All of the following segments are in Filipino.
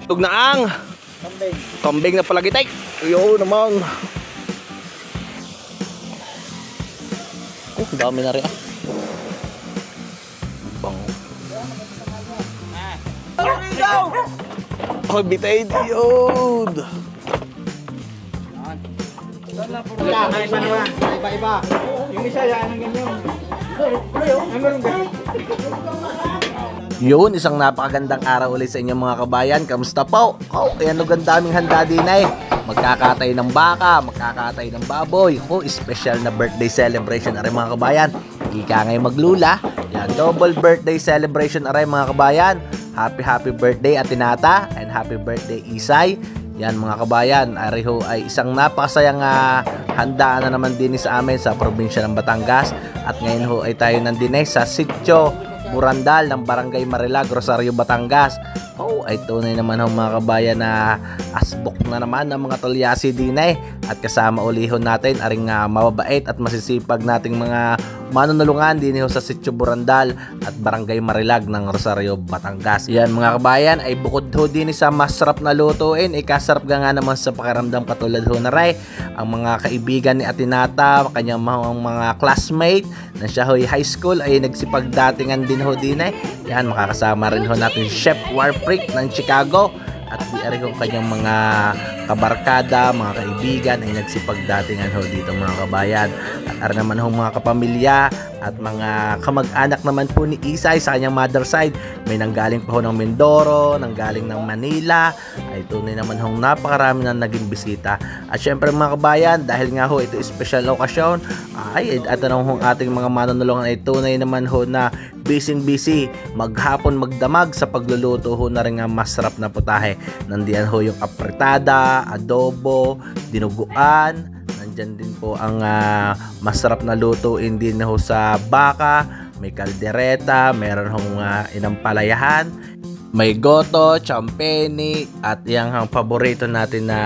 Tugnaang. Kambing na palagitik. Yo naman. Oh, dami na rin ah. Bango. Oh, bitay diod. Iba-iba. Yung isa yan ang ganyan. Yun, isang napakagandang araw ulit sa inyong mga kabayan. Kamusta po? Oh, ayan, ang daming handa din ay. Magkakatay ng baka, magkakatay ng baboy. Oh, special na birthday celebration aray mga kabayan. Ika ngay maglula. Yan, double birthday celebration aray mga kabayan. Happy birthday Atinata and happy birthday Isay. Yan mga kabayan, ariho ay isang napakasayang handaan na naman din sa amin sa probinsya ng Batangas. At ngayon ho ay tayo nandun sa Sitio Burandal ng Barangay Marilag, Rosario, Batangas. Oh, ay tunay naman ho mga kabayan na asbok na naman ng mga Tolyasi din at kasama ulihon natin aring mababait at masisipag nating mga manunulungan din ho sa Sitio Burandal at Barangay Marilag ng Rosario, Batangas. Yan mga kabayan ay bukod ho din sa masarap na lutuin, ikasarap nga naman sa pakiramdam katulad ho na rin ang mga kaibigan ni Atinata, kanyang mga classmate na siya ho high school ay nagsipagdatingan din ho din Yan, makakasama rin ho natin Chef Warfreak ng Chicago at di ari ho kanyang mga kabarkada, mga kaibigan ay nagsipagdatingan ho dito mga kabayan. At ari naman ho mga kapamilya at mga kamag-anak naman po ni Isay sa kanyang mother side. May nanggaling pa ho ng Mindoro, nanggaling ng Manila. Ay tunay naman ho napakarami na naging bisita. At syempre mga kabayan, dahil nga ho ito special okasyon, ay at anong hong ating mga manunulungan ay tunay naman ho na busy maghapon magdamag sa pagluluto ho na rin nga masarap na putahe. Nandiyan ho yung apretada, adobo, dinuguan. Nandyan din po ang masarap na lutuin din ho sa baka. May kaldereta, meron hong inampalayahan, may goto, champeni, at yung paborito natin na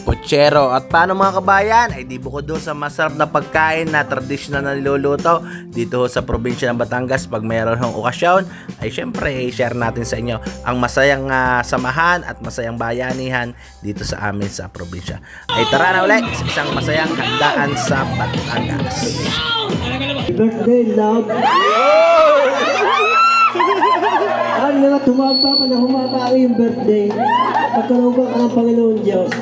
puchero. At paano mga kabayan, ay di bukod doon sa masarap na pagkain na tradisyonal na niluluto dito sa probinsya ng Batangas pag mayroon hong okasyon, ay syempre share natin sa inyo ang masayang samahan at masayang bayanihan dito sa amin sa probinsya. Ay tara na ulit sa isang masayang handaan sa Batangas. Birthday love. Ano na tumaba ka na humaba ang iyong birthday. Pagkaroon ka ng Panginoon Diyos.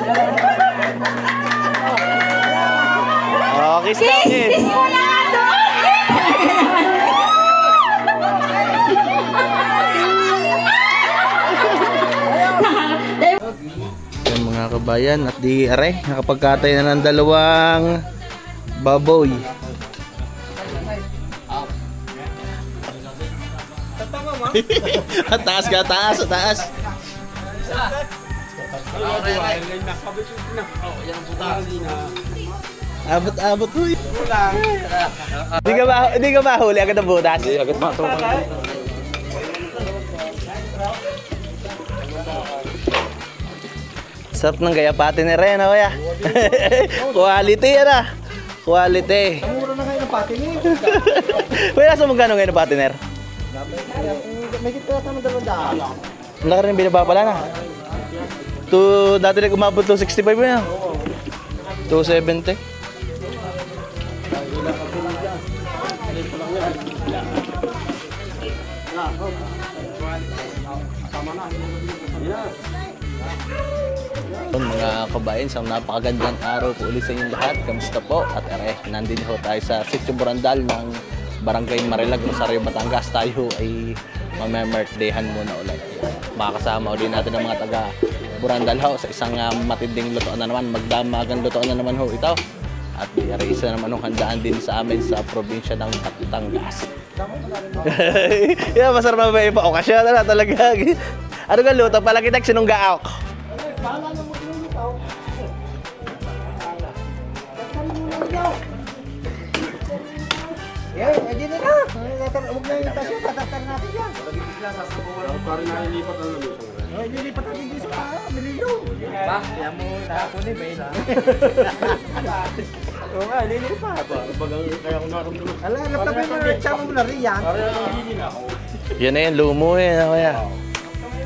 Okay, stop it. Sis mo na nga doon! Yan mga kabayan, at di are nakapagkatay na ng dalawang baboy. Taas ka, taas. Abot huy. Hindi ka mahuli agad ang butas. Hindi agad matukan. Sarap ng gaya pati ni Ren, kuya. Quality yan ah. Quality. Mura na kayo ng patiner. Kuya, nasa magkano ngayon ng patiner? May kita naman dalawang. Ang laki rin binaba pala na. Dati na umabot to 65 na. 270. Mga kabayan, isang napakagandang araw po ulit sa inyong lahat. Kamusta po? At nandito ho tayo sa Sitio Burandal ng Barangay Marilag, Rosario, Batangas. Tayo ay mamamertdayhan muna ulit. Makakasama ulit natin ang mga taga Burandal ho sa isang matinding lutoan na naman. Magdamagang lutoan na naman ho ito. At isa naman hong handaan din sa amin sa probinsya ng Batangas. Yeah, masarap na ba yung okasyon na talaga. Ano ka luto? Palakitak sinunggaok. Hindi na na. Huwag na yung tasyo. Tatakar natin yan. Parang nalilipat ang lulusong. Nililipat natin dito sa milyon. Ba? Kaya mo nakakunin ba yun? Oo nga, nililipat. Kaya ko naramdaman. Alam, nagtabi mo na tsama mo na rin yan. Yan na yan, lumo eh. Kaya.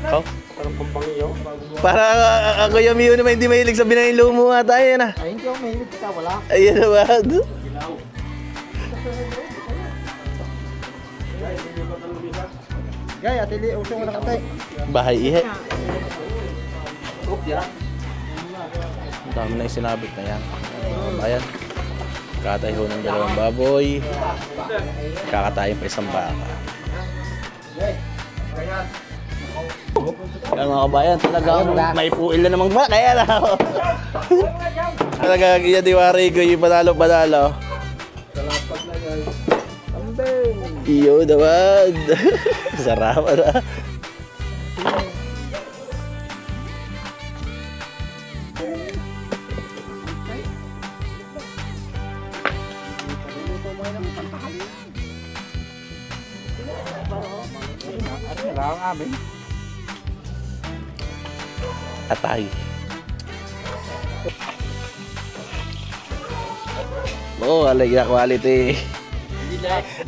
Oh. Parang pampangyo. Para ako yung Mio naman hindi mahilig sa binangin lumo nga tayo na. Ay, hindi ako mahilig ka, wala. Ayun naman. Gaya, tili, usong wala katay. Bahay ihe. Ang dami na yung sinabit na yan. Ayan. Kakatay ho ng dalawang baboy. Kakatayin pa isang baka. Yan mga kabayan, talagang may puil na namang baka. Kaya na ako. Talagang iya diwari ko yung padalo-padalo. Iyo naman. Sarap na. Atay. Oh, alay na quality.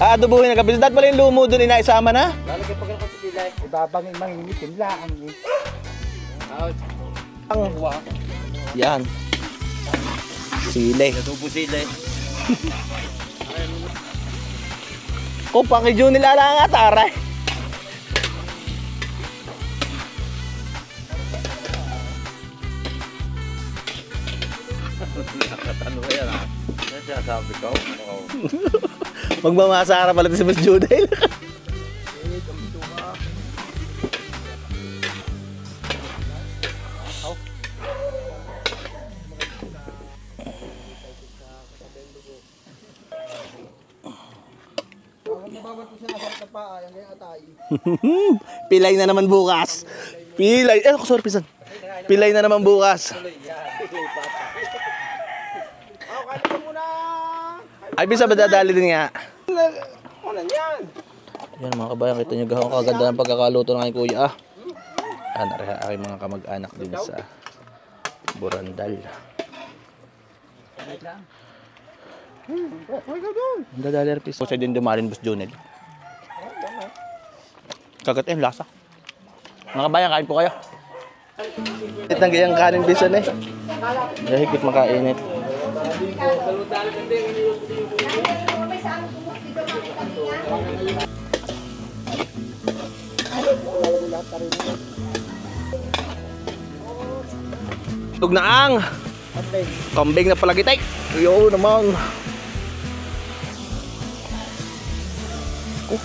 Adobohin na kapis. Dahil pala yung lumo doon inaisama na? Lalagay pag ako sa tilay. Ibabangin mangingitin lang. Yan. Sile. Adobo sila. Kung pakidyo nila lang nga taray. Ano ba yan ha? Yan sinasabi ko. Magmamasara pala si Mas Juday. Pilay na naman bukas. Pilay. Sorry, pisan. Pilay na naman bukas. Ay, bisa ba dadali din nga? Yan mga kabayan, kita nyo gahong kaganda ng pagkakaluto ng aking kuya. Nareha aking mga kamag-anak din sa Burandal. Ang dadali rin pisa. Kasi din dumalin Boss Jonel. Kagat yung lasa. Mga kabayan, kain po kayo. Itang gayang kanin bisan eh. Higit makainit. Tug na ang kambing na palagitay. Yo naman.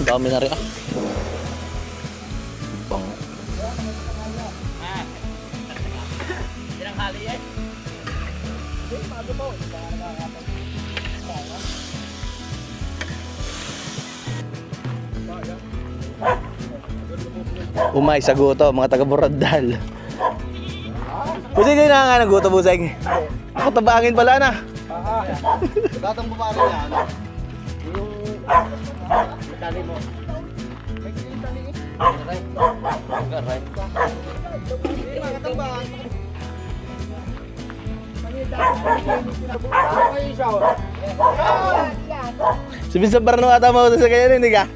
Dami na rin ah. Bang. Umay sa guto, mga taga Burandal. Busay kayo na nga ng guto, busay. Ako tabangin pala na. Datang bumari yan. Yung tali mo. May tali eh. Garay. Hindi makatambaan. Sabihin sa barno ata mo sa kanya hindi ka?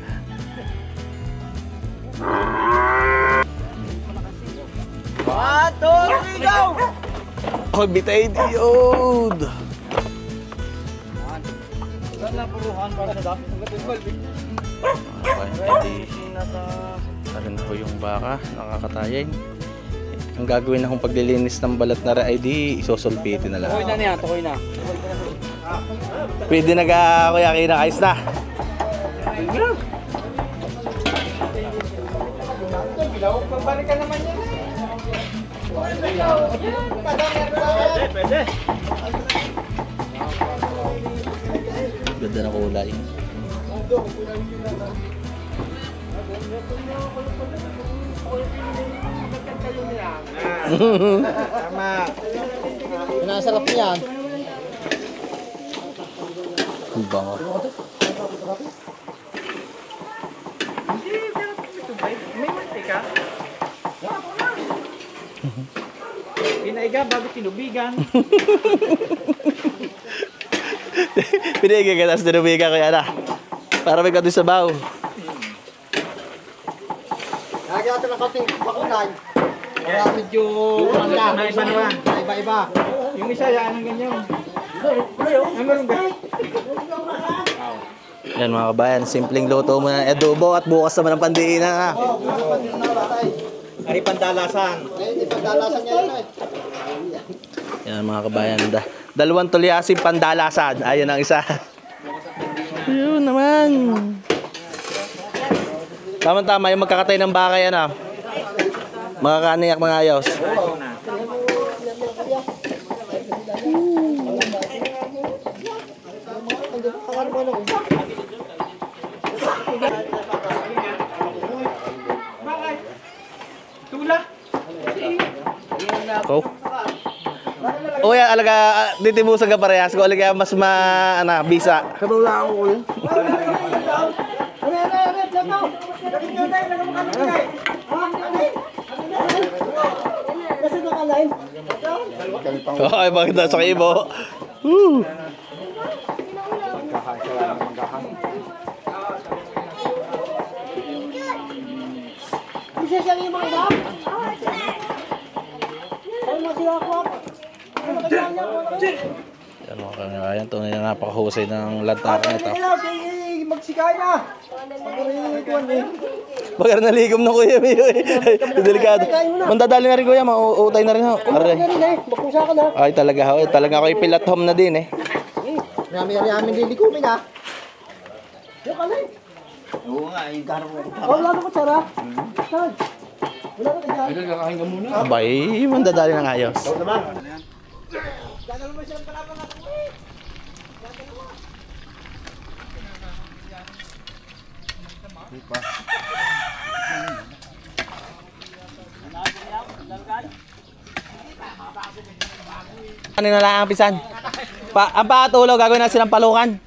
Pato, go! Ako bitay diod. Saan na puruhan para sa dapat ng gating Arin ko yung baka, nakakatayin. Ang gagawin akong paglilinis ng balat na ay di isosolpiti na lang. Tukoy na niya, tukoy na. Pwede na ka kuya kinakais na. Pagbalikan naman yan eh. Pwede. Ganda na kulay. Tama. Pinasarap niyan. Ang bango. May mantika. Pinaiga bago tinubigan. Pinigay ka tapos tinubigan kaya na. Para may kato sa baw. Kaya natin ng konting bakulay. Kaya medyo iba-iba. Yung isa yan ang ganyan. Ang meron ba? Yan mga kabayan, simpleng luto mo ng adobo at bukas naman ang pandiinan ha. Ari pandalasan. Ay, pandalasan niya yun Yan mga kabayan, dalawang tulyasin pandalasan. Ayun ang isa. Yun naman. Tama-tama yung magkakatay ng baka yan ha. Makakaniyak mga ayos. Ko. Oh ya, alaga ditibusan ka parehas ko alaga mas bisa. Kabula ako ulit. Oh, ay bakit sa ibo? Yan mga kanya, tunay na napakahusay ng lantaran ito. Magsikay na. Bagar naligom na kuya Mio eh. Delikado. Mandadali na rin kuya, mauutay na rin ho. Bakusa ka na. Ay talaga ho, talaga ako ipilat home na din eh. Yami lilikumin ha. Yung kalay. Oo nga, yung karo. Wala na ko tsara. Saan? Wala na ka dyan. Kakain ka muna. Abay, mandadali ng ayos. Gano'n mo siyang palapan natin. Ano na lang ang pisan? Ang pakatulog, gagawin na silang palukan.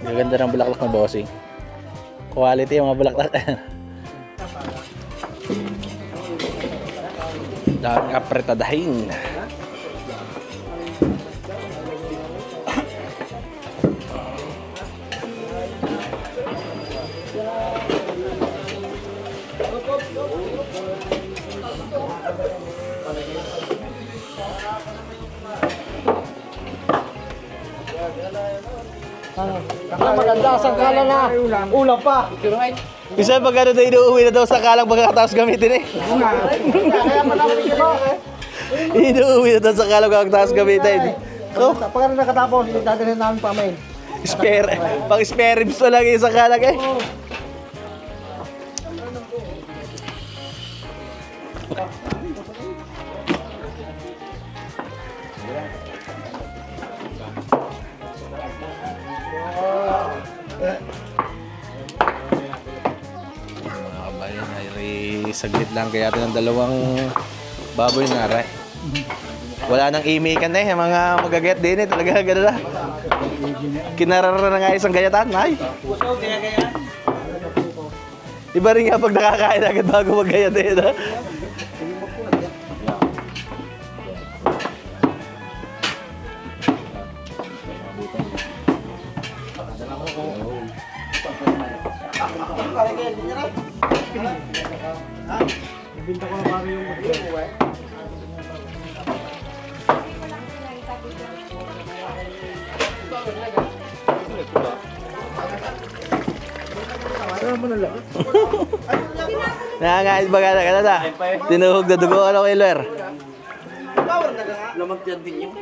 Gaganda ng bulaklak ng bossing. Quality yung mga bulaklak. Daming apretadahin. Maganda sa kala na ulam pa. Isa pag ano na inuuwi na daw sa kalang pagkatapos gamitin eh. Kaya malapit ko. Inuuwi na daw sa kalang pagkatapos gamitin. So, Pag nakatapos, dadalhin namin pa main. pang spare ribs na lang yung sa kalang eh. Saglit lang kaya ito ng dalawang baboy na aray. Wala nang imikan eh, mga magaget din eh, talaga gano'n na. Kinarara na nga isang gayatan, ay. Iba rin nga pag nakakain agad bago mag-gayat eh, no? Binta ko na pare yung mag-iwa. Nakangait ba ka na? Tinuhog na dugo ano kay Ler? Lamag yan din yun.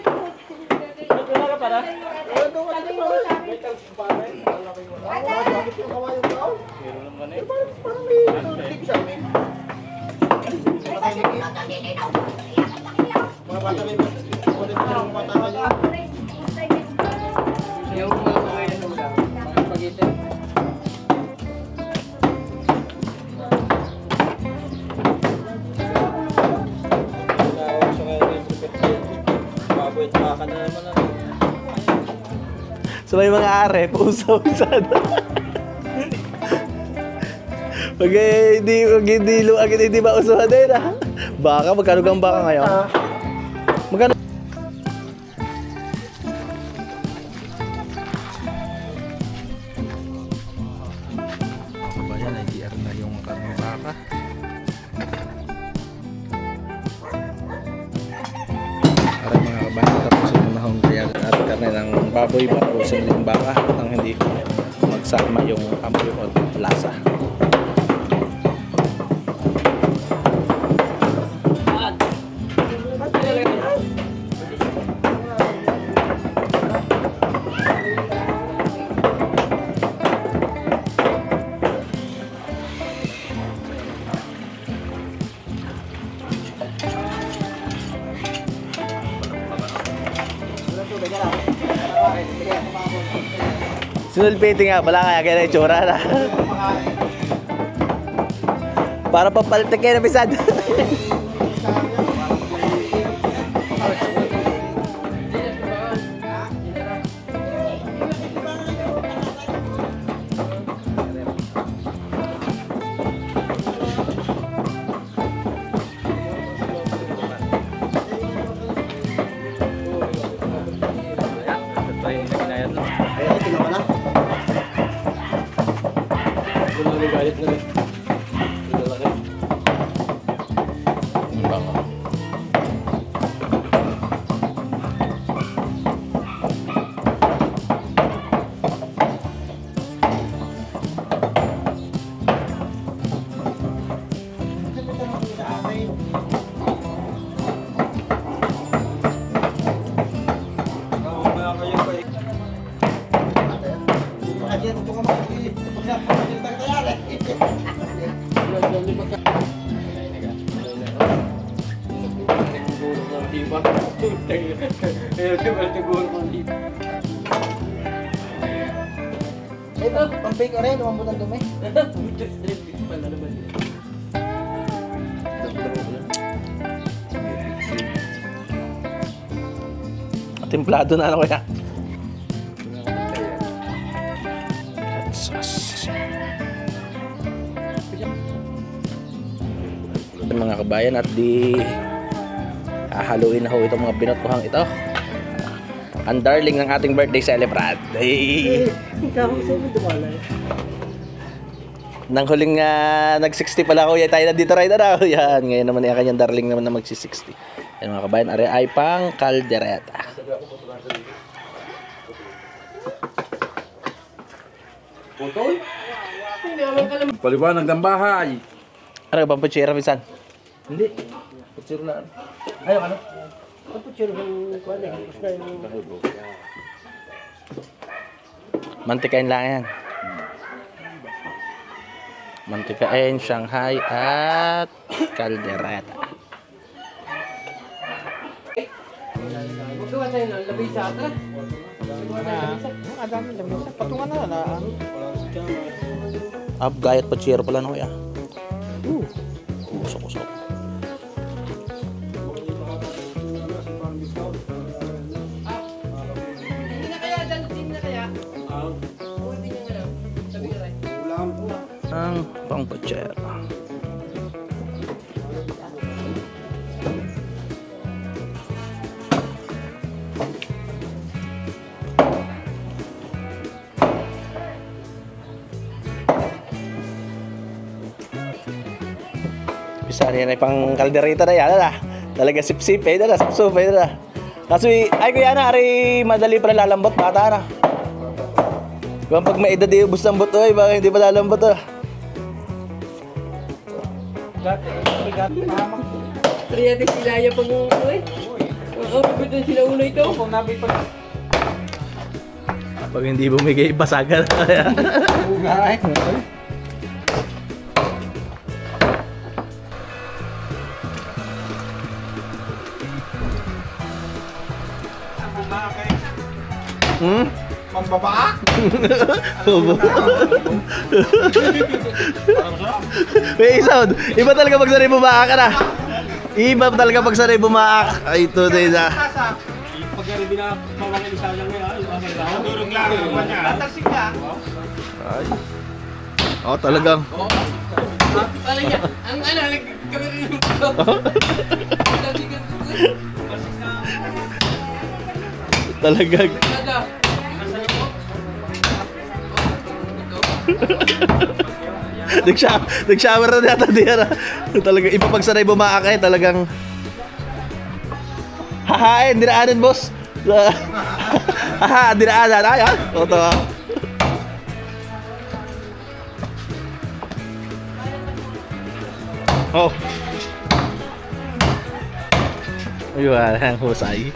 So may mga are, puso sana. Pag hindi ba usuhan din ha? Baka, magkano kang baka ngayon? Magkano? Ayan, IDR na yung karnong baka. Para mga kabahan, tapusin mo na hong kaya at karne ng baboy, tapusin yung baka nang hindi magsama yung amoy o lasa. Sinulpiti nga pala kaya kaya na itsura na. Para papalitin kayo na pisad. Ito, pang-bake rin, lumambot ang dumi. Templado na ano kaya? Mga kabayan at di hahaluin na ho itong mga binotuhang ito. Ang darling ng ating birthday celebrant. Hey. Nang huling nag-60 pala kuya tayo na dito rin na. Yan, ngayon naman yung kanyang darling naman na magsi-60. Yan mga kabayan, are ay pang kaldereta. Paliwanag ng bahay. Ano ba putsira minsan? Hindi. Putsiro na. Ayaw ano? Ang putsiro ng kuwan eh. Mantikain lang yan. Mantikain, Shanghai at kaldereta. Magkawa sa'yo ng labisa ata. Ang dami labisa. Patungan na na. Gayat putsira pala na kuya. Usok-usok. Hindi na kaya, dalutin na kaya. Hindi niya nga. Sabi ka rin. Ang pang putsira. Saan yan ay pang kalderita na yan, ala. Talaga sip-sip eh, ala, sip-sup eh, ala. Kasi, ay kuya na, ari madali pa lalambot, bata na. Kung pag may edad eh, ubus ng buto eh, baka hindi pa lalambot ah. Riyate sila ya pag uwi. Oo, bibitin sila ulo ito. Pag hindi bumigay, basagan na kaya. Hmm? Mambaba? May sound. Iba talaga pag sanay bumaak ka na. Iba talaga pag sanay bumaak. Ay, ito na yun. Pag yan binamawangin isa lang ngayon, okay lang. Durog lang naman niya. Tatalsik ka. Ay. Oh, talagang. Pala niya, ang ano, nagkami rin yung ito. Talagang. Nag-shower na yata diyan. Talagang iba pag sanay bumaak eh, talagang hahain, dinaanan boss. Haha, dinaanan. Ay, ah. Toto. Oh. Ayun, ang husay.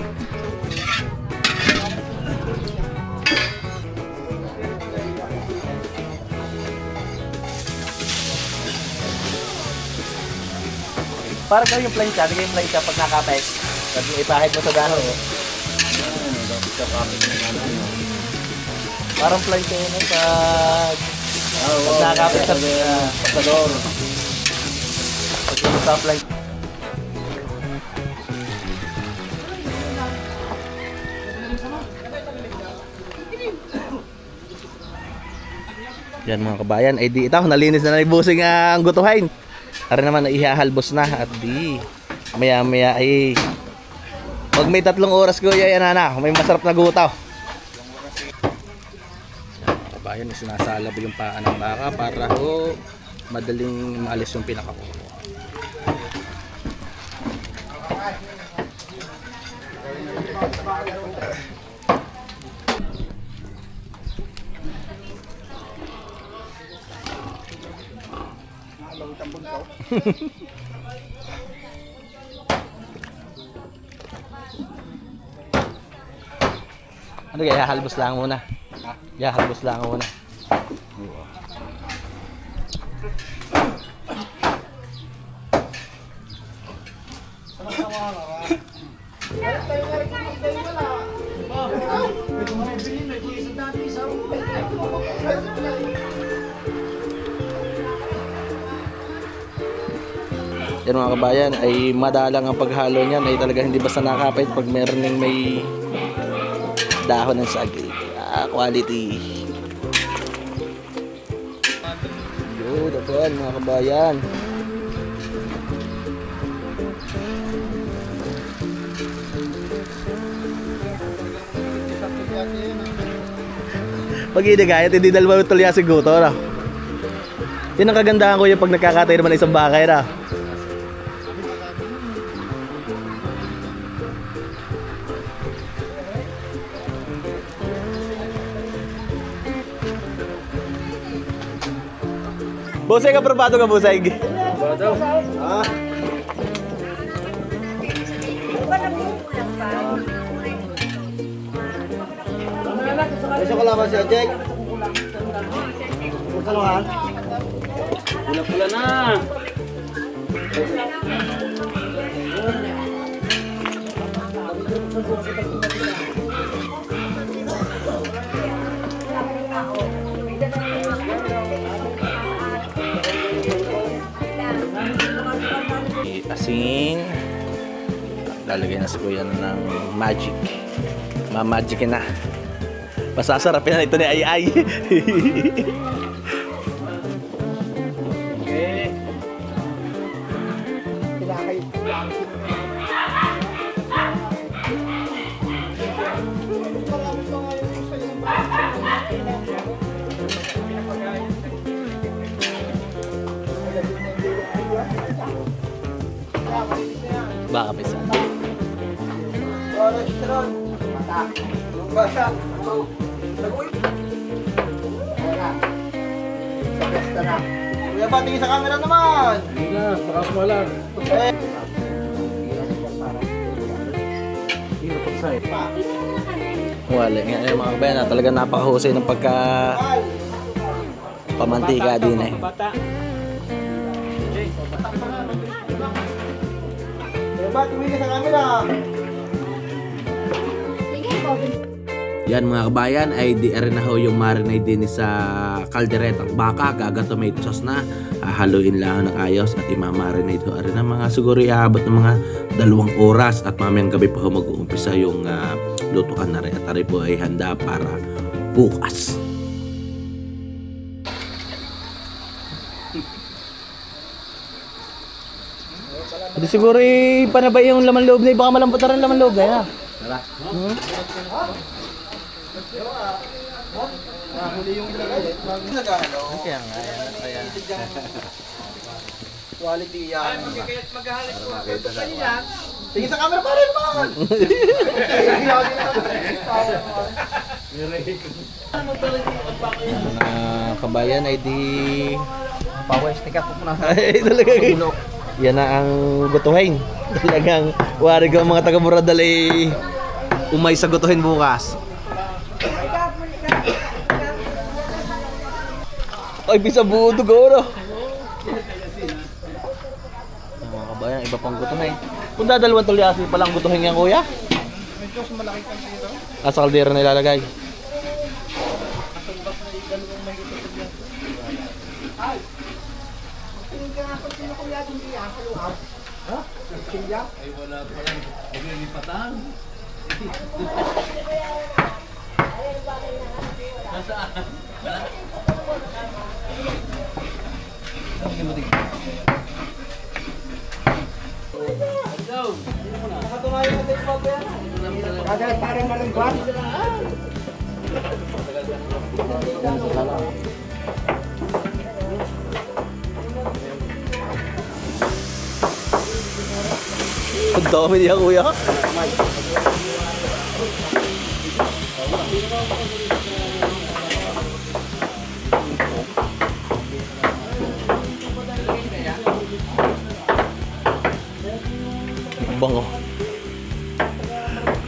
Para kayo yung plancha, bigay yung plancha pag nakapit. Tapos ipahid mo sa dahon. Parang plancha yun pag nakapit sa pasador. Pag yung sa plancha. Yan mga kabayan, ay di ito, nalinis na naibusing ang gutuhain. Tara naman na ihahalbos na at di maya maya ay pag may 3 oras ko yan na may masarap na gutaw. Kabayan, sinasalab yung paa ng baka para ho madaling maalis yung pinakakuko. Ano kaya, halbos lang muna. Yeah, halbos lang muna. Yan mga kabayan, ay madalang ang paghalo niyan, ay talaga hindi basta nakapit pag meron ng may dahon ng saging. Quality. Good, apan mga kabayan. Pag inagayat, hindi dalawa tulya si Guto, no? Yan ang kagandahan ko yung pag nagkakatay naman isang bakay, na. Busay ka, probado ka, busay. Probado? Ah. Gusto ko lang ba siya, Jack? Kaluhan? Pula-pula na. Asin. Lalagay na sa kuya ng magic. Mamagic na. Masasarapin na ito ni Ay Ay. Baka pisa. Para si Sharon. Basa. Lagoy. Basta na. Kuya ba, tingin sa camera naman. Hindi na, baka wala. Eh. Wala nga yung mga kabayan, talaga napakahusay ng pagka pamantika din eh. Bata. Kuya ba, tingin ka sa camera. Yan mga kabayan ay di rin na ho yung marinade din sa kalderetang baka, gaga tomato sauce na. Haluin lang ng ayos at imamarinade ho rin ng mga siguro iabot ng mga 2 oras at mamayang gabi pa ho mag-uumpisa yung lutuan na rin at tari po ay handa para bukas. Hindi siguro panabay yung laman loob na baka malambot na rin laman loob na yan. Huli yung ilagay. Kaya nga, kaya. Quality yan. Tingin sa camera pa rin naman. Mga kabayan ay di Pawes, tika po muna. ay talaga yan na ang gutuhin. Talagang wari ka mga taga Muradal ay umay sa gutuhin bukas. Ay bisa buto goro. Mga kabayan, iba pang gutuhin. Kung dadalawang tulyasi pa lang gutuhin yan kuya. Medyo malaki kasi ito. Sa kaldero na ilalagay. Ay wala pa lang. Naglilipatan. Nasaan? Kagad parang malungkot. Ang dami niya kuya. Ang bango.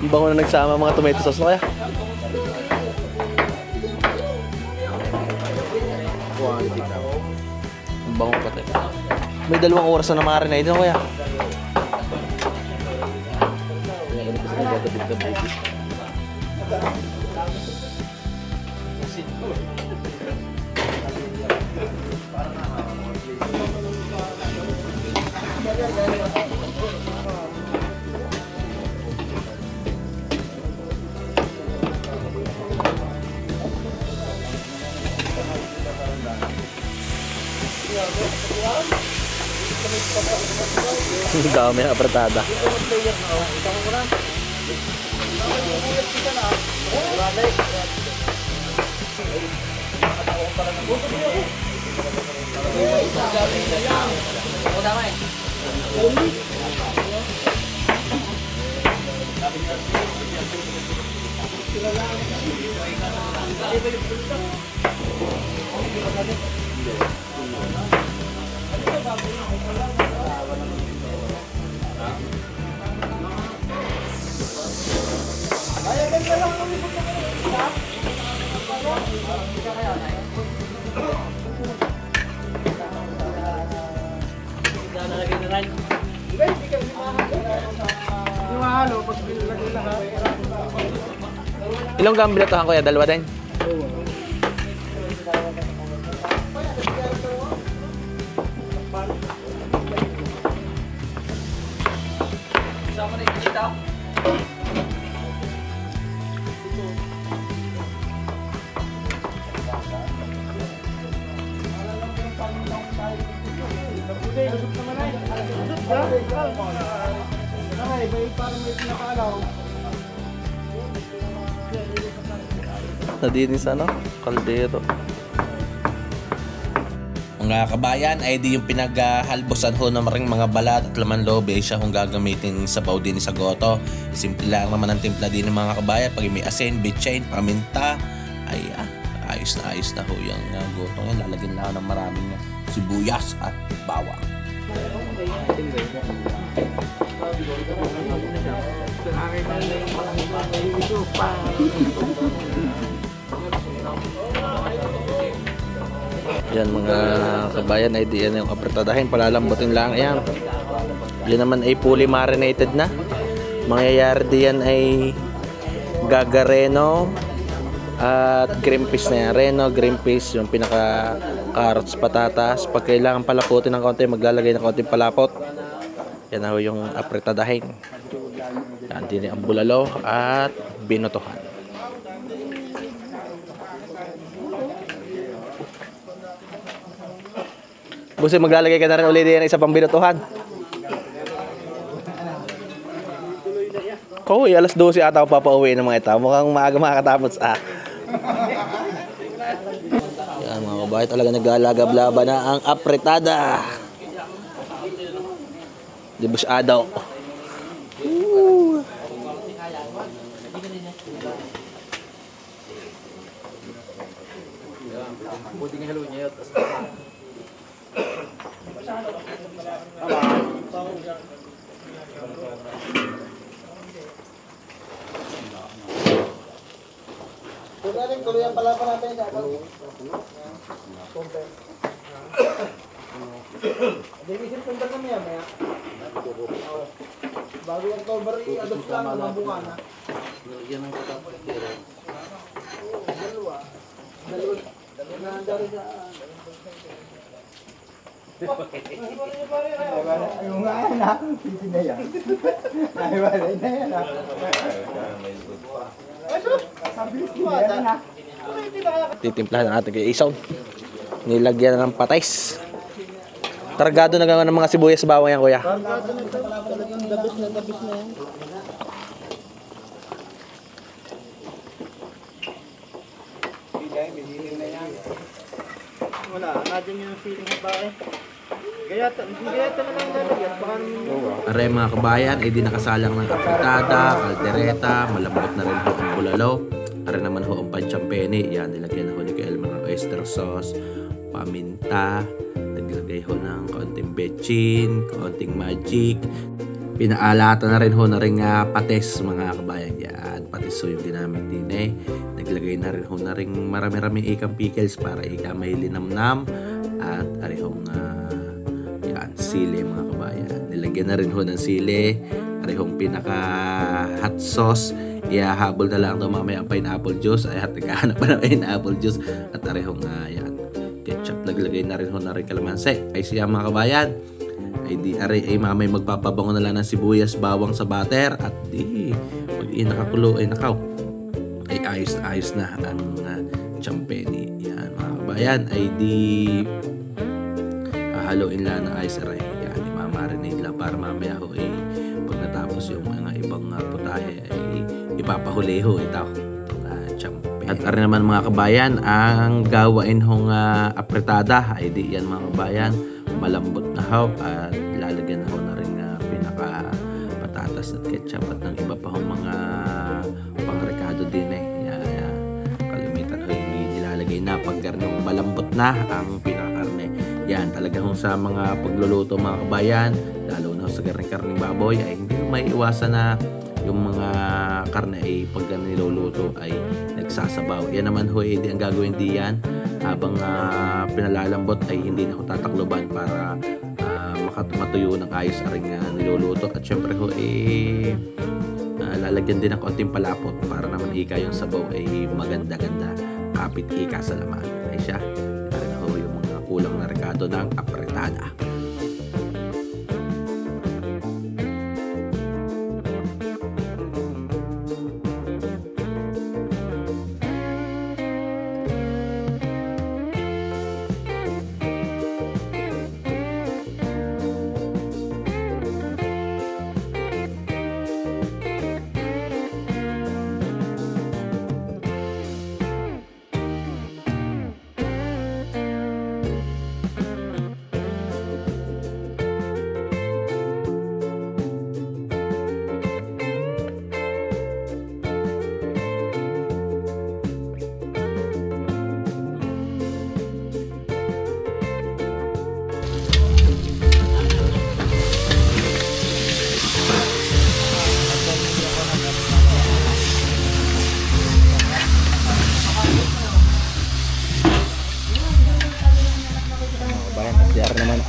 Ang bango na nagsama mga tomato sauce na kaya. Ang bango pati. May 2 oras na marinade na kuya. Ang dami na apretada. Ilang gambil ito kuya? 2 din? Nadinis ano? Kaldero. Mga kabayan, ay di yung pinaghalbosan ho ng maring mga balat at laman loob ay siya kung gagamitin sa baw din sa goto. Simple lang naman ang timpla din ng mga kabayan. Pag may asin, bitchin, paminta, ay ayos na ho yung goto. Yan, lalagyan lang ng maraming sibuyas at bawang. Yan mga kabayan, ay di yan yung apretadahin, palalambutin lang yan. Yan naman ay fully marinated na. Mangyayari diyan ay gagareno at green peas na yan. Reno, green peas, yung pinaka carrots, patatas. Pag kailangan palaputin ng konti, maglalagay ng konting palapot. Yan na yung apretadahin. Yan din ang bulalo at binotohan. Busi, maglalagay ka na rin ulit yan isa pang binotohan. Koy, alas 12 ata ako papauwi ng mga ito. Mukhang maaga makakatapos Yan mga kabayan, talaga naglalagab-laban na ang apretada. Di ba siya daw? Tuloy ang pala natin sa ako. Division punta kami maya. Bago ang cover i-adopt lang ng bunga na. Yan ang katapos. Dalawa na dari sa Ayun nga yan ha. Hindi na yan. Ayun na yan ha. Titimplahan natin kay Isaw. Nilagyan na ng patis. Targado na ng mga sibuyas bawang yan, kuya. Targado na ito. Talagang dabis na yan. Bigay na yan. Wala, nadyan yung feeling ng bae. Hindi gayata na lang lalagyan. Aray mga kabayan, ay di nakasalang ng apretada, kaldereta, malambot na rin ho ang bulalo. Aray naman ho ang panchampeni. Yan, nilagyan na ho ni Kaelman ng oyster sauce, paminta, naglagay ho ng konting betchin, konting magic. Pinaalata na rin ho na rin patis mga kabayan. Yan, patis ho yung ginamit din eh. Naglagay na rin ho na rin marami-rami ikang pickles para ika may linamnam. At aray hong sili mga kabayan. Nilagyan na rin ho ng sili. Aray hong pinaka hot sauce. Ihahabol na lang ito mamaya ang pineapple juice. Ay nagkahanap pa ng pineapple juice. At aray hong ketchup. Naglagay na rin ho na rin kalamansi. Ay siya mga kabayan. Ay di aray ay mamay magpapabango na lang ng sibuyas bawang sa butter. At di pag nakakulo ay nakaw. Ay ayos na ang champeni. Yan mga kabayan. Ay di haluin lang ng ice aray. Yan, imamarinate lang para mamaya ho ay pag natapos yung mga ibang putahe ay ipapahuli ho ito. Champion. At arin naman mga kabayan, ang gawain hong apretada ay di yan mga kabayan, malambot na ho at lalagyan ho na rin pinaka patatas at ketchup at ng iba pa hong mga pangrekado din eh. Kalimitan ho yung nilalagay na pag garnong malambot na ang pinakakarne. Yan, talagang sa mga pagluluto mga kabayan, lalo na sa karning baboy, ay hindi may iwasan na yung mga karne ay pag niluluto ay nagsasabaw. Yan naman ho, hindi ang gagawin diyan habang pinalalambot ay hindi na ho tatakloban para matuyo ng ayos aring niluluto. At syempre ho, lalagyan din ng konting palapot para naman ika yung sabaw ay maganda-ganda, kapit ika sa laman. Ay siya, kulang na rekado ng apretada.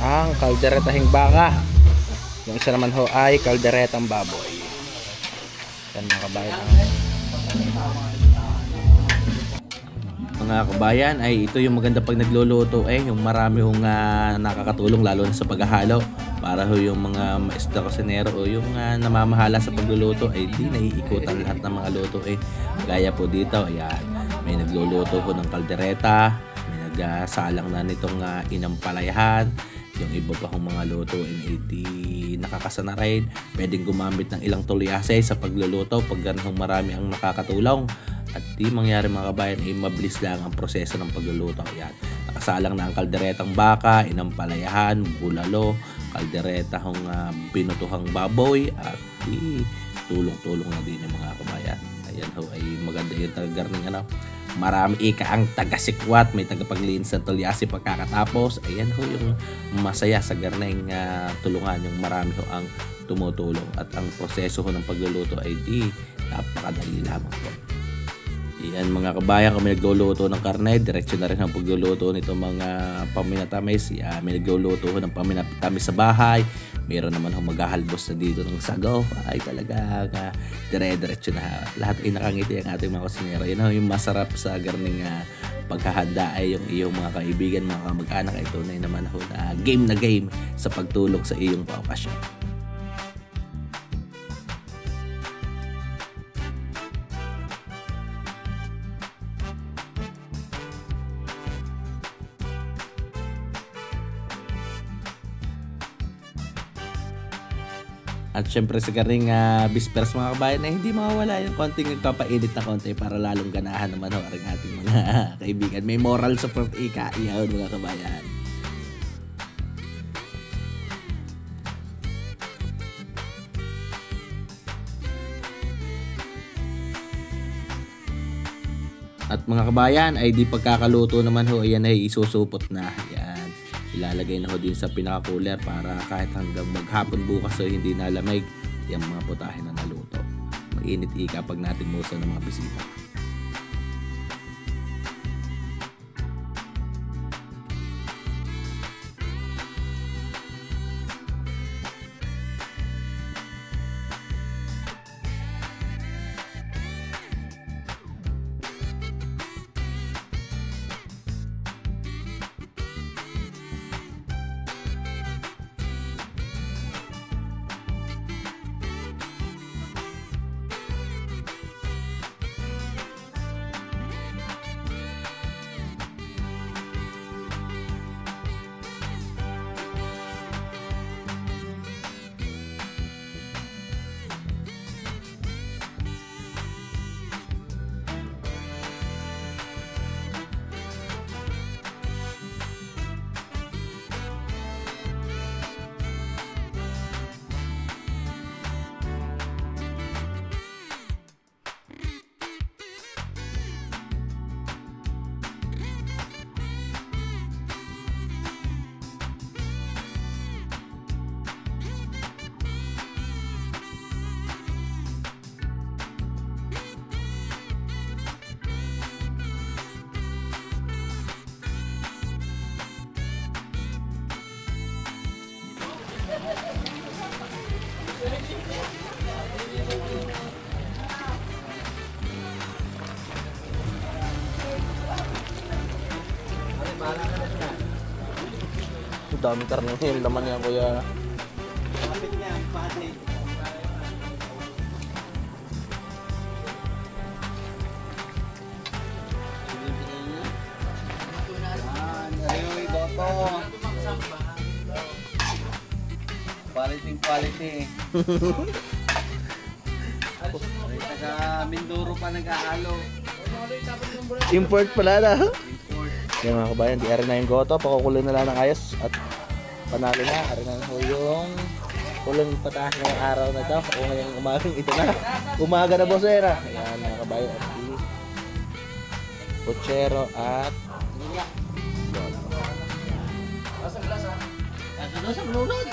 ang kalderetahing baka. Yung isa naman ho ay kalderetang baboy. Yan mga kabayan. Mga kabayan, ay ito yung maganda pag nagluluto yung marami hong nakakatulong lalo na sa paghahalo para ho yung mga maestra kusinero o yung namamahala sa pagluluto ay di naiikutan lahat ng mga luto gaya po dito, ayan, may nagluluto ho ng kaldereta, may nagsalang na nitong inampalayahan, yung iba pa hong mga luto ay di nakakasana rin, pwedeng gumamit ng ilang tulyase sa pagluluto pag ganun marami ang nakakatulong. At di mangyari mga kabayan ay mabilis lang ang proseso ng pagluluto. Ayan. Nakasalang na ang kalderetang baka, inampalayahan, bulalo, kalderetang binutuhang baboy at di tulong-tulong na din yung mga kabayan. Ayan ho ay maganda yung taga-garning marami ang taga-sikwat, may tagapaglinis ng tulyasi pagkakatapos. Ayan ho yung masaya sa garning tulungan, yung marami ho ang tumutulong at ang proseso ho ng pagluluto ay di napakadali lamang po. Yan mga kabayan, kung may nagluluto ng karne, diretso na rin ang pagluluto nito mga paminatamis. May nagluluto ng paminatamis sa bahay. Meron naman ang maghahalbos na dito ng sago. Ay talaga, dire-diretso na. Lahat ay nakangiti ang ating mga kusinero. Yan yung masarap sa garning paghahanda ay yung iyong mga kaibigan, mga kamag-anak. Ito na naman na game sa pagtulog sa iyong paokasyon. At syempre sa garing bisperas mga kabayan na hindi mawawala yung konting nagpapainit na konti para lalong ganahan naman ang ating mga kaibigan. May moral support iyon mga kabayan. At mga kabayan ay di pagkakaluto naman ho, ayan ay isusupot na. Ayan. Ilalagay na ho din sa pinaka-cooler para kahit hanggang maghapon bukas so hindi nalamig yung mga putahe na naluto. Mainit pag natin musa ng mga bisita. Dami karne yung laman niya kuya. Kapit niya ang pati. Nariyoy Goto. Quality. Taga Mindoro pa nag-aalo. Import pala na. Import. Yan mga kabayan, di ari na yung goto, pakukuloy na lang ng ayos at panalo na, ari na ho yung kulong patahan ngayong araw na ito o ngayong umagang ito na. Umaga na bosera. Ayan mga kabayan, at si Pochero at Lola. Sa bulunod.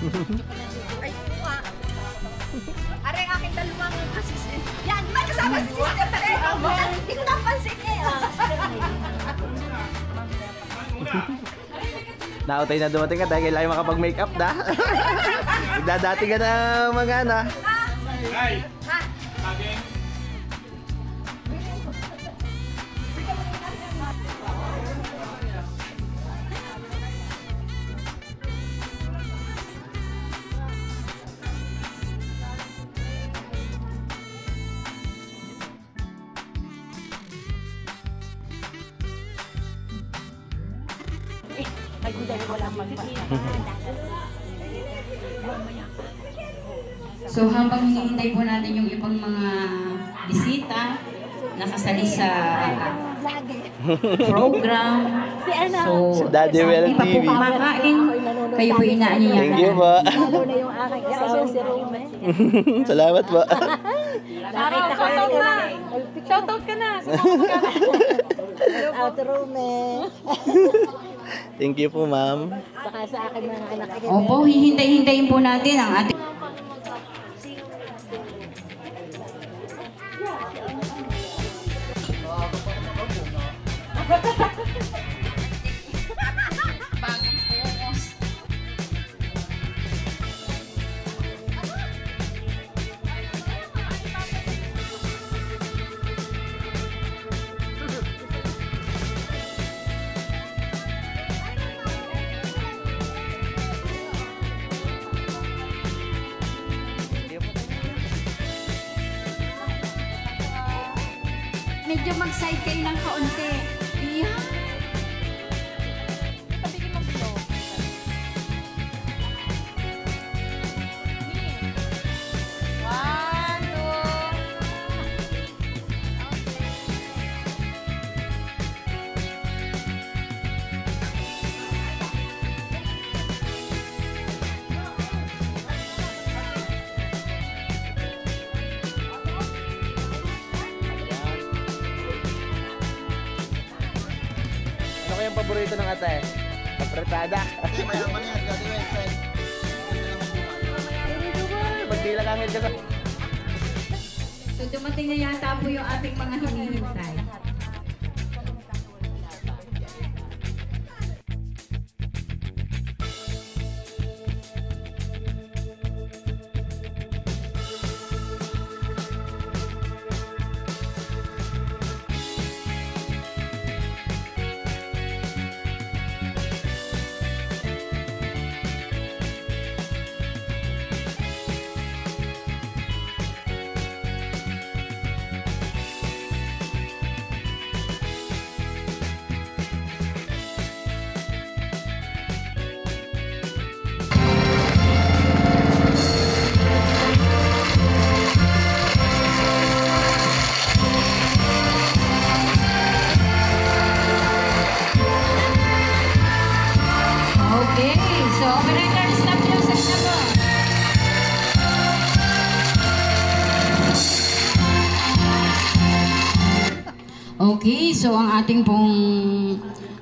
Ay, kuha. Are ang aking dalawang assistant. Yan, di ba kasama si sister pa rin? Hindi ko napansin eh. Nautay na dumating ka dahil kailangan makapag-makeup na. Nagdadati ka na mga na. Ay! Saging! So habang hinihintay po natin yung ibang mga bisita nakasali sa program. So, Daddy Well hindi pa po TV. kumakain. Kayo po inaanyayahan. Thank you po. Lalo na yung aking kasama si Rome. Salamat po. Nakita ko rin. Shoutout ka na. Shoutout Rome. Thank you po, ma'am. Saka sa akin mga anak. Opo, hihintay-hintayin po natin ang ating medyo mag-side kayo ng kaunti. Iyan. Ano kayang paborito ng ate? Apretada. Mayaman yan, Daddy Well, friend. Magdilangangit ka sa... So dumating na yata po yung ating mga hinihintay. Okay, so operator, stop music na po. Okay, so ang ating pong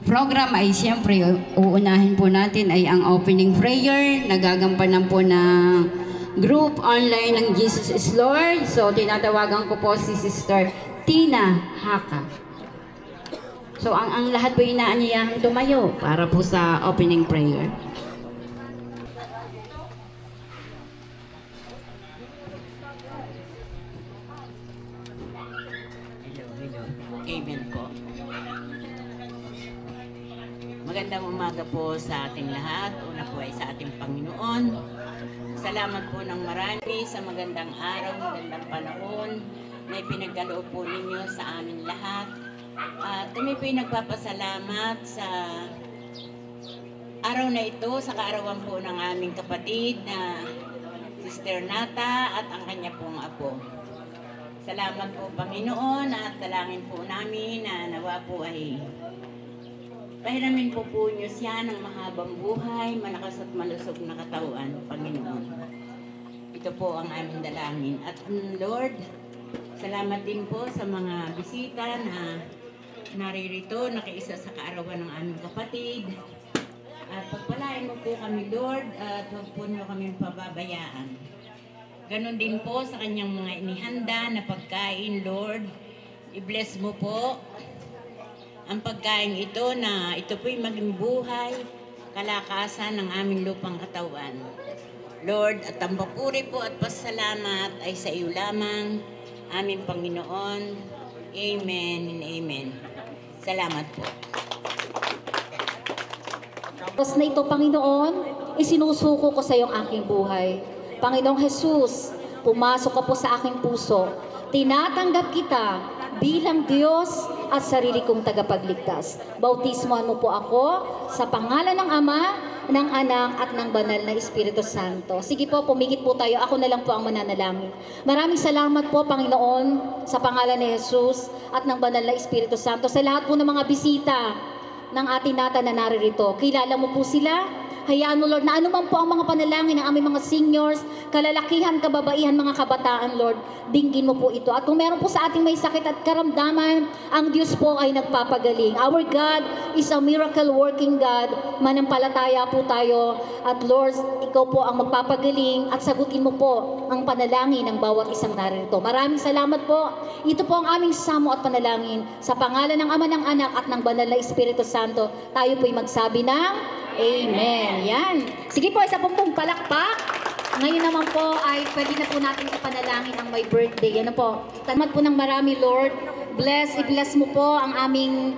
program ay siyempre uunahin po natin ay ang opening prayer. Nagagampanan po ng group online ng Jesus is Lord. So tinatawagan ko po si Sister Tina Haka. So ang lahat po inaanyayahan tumayo para po sa opening prayer. Amen po. Magandang umaga po sa ating lahat. Una po ay sa ating Panginoon. Salamat po ng marami sa magandang araw, magandang panahon na ipinagkaloob po ninyo sa amin lahat. At kami po ay nagpapasalamat sa araw na ito, sa kaarawan po ng aming kapatid na Sister Nata at ang kanya pong apo. Salamat po Panginoon at dalangin po namin na nawa po ay pahiramin po niyo siya ng mahabang buhay, malakas at malusog na katawan, Panginoon. Ito po ang aming dalangin. At Lord, salamat din po sa mga bisita na naririto, nakiisa sa kaarawan ng aming kapatid. At pagpalain mo po kami, Lord, at huwag po niyo kami pababayaan. Ganon din po sa kanyang mga inihanda na pagkain, Lord. I-bless mo po ang pagkain ito na ito po'y maging buhay, kalakasan ng aming lupang katawan. Lord, at ang papuri po at pasalamat ay sa iyo lamang, aming Panginoon. Amen and amen. Salamat po. Tapos na ito, Panginoon, isinusuko ko sa iyong aking buhay. Panginoong Jesus, pumasok ka po sa aking puso. Tinatanggap kita bilang Diyos at sarili kong tagapagligtas. Bautismohan mo po ako sa pangalan ng Ama, ng Anak at ng Banal na Espiritu Santo. Sige po, pumikit po tayo. Ako na lang po ang mananalangin. Maraming salamat po, Panginoon, sa pangalan ni Jesus at ng Banal na Espiritu Santo. Sa lahat po ng mga bisita ng ating nata na naririto. Kilala mo po sila. Hayaan mo, Lord, na anuman po ang mga panalangin ng aming mga seniors, kalalakihan, kababaihan, mga kabataan, Lord, dinggin mo po ito. At kung meron po sa ating may sakit at karamdaman, ang Diyos po ay nagpapagaling. Our God is a miracle working God. Manampalataya po tayo. At Lord, ikaw po ang magpapagaling at sagutin mo po ang panalangin ng bawat isang naririto. Maraming salamat po. Ito po ang aming samo at panalangin. Sa pangalan ng Ama, ng Anak at ng Banal na Espiritu Santo, tayo po'y magsabi ng Amen. Yan. Sige po, isa pong palakpak. Ngayon naman po ay pwede na po natin ipanalangin ang my birthday. Ano po? Salamat po ng marami, Lord. I-bless mo po ang aming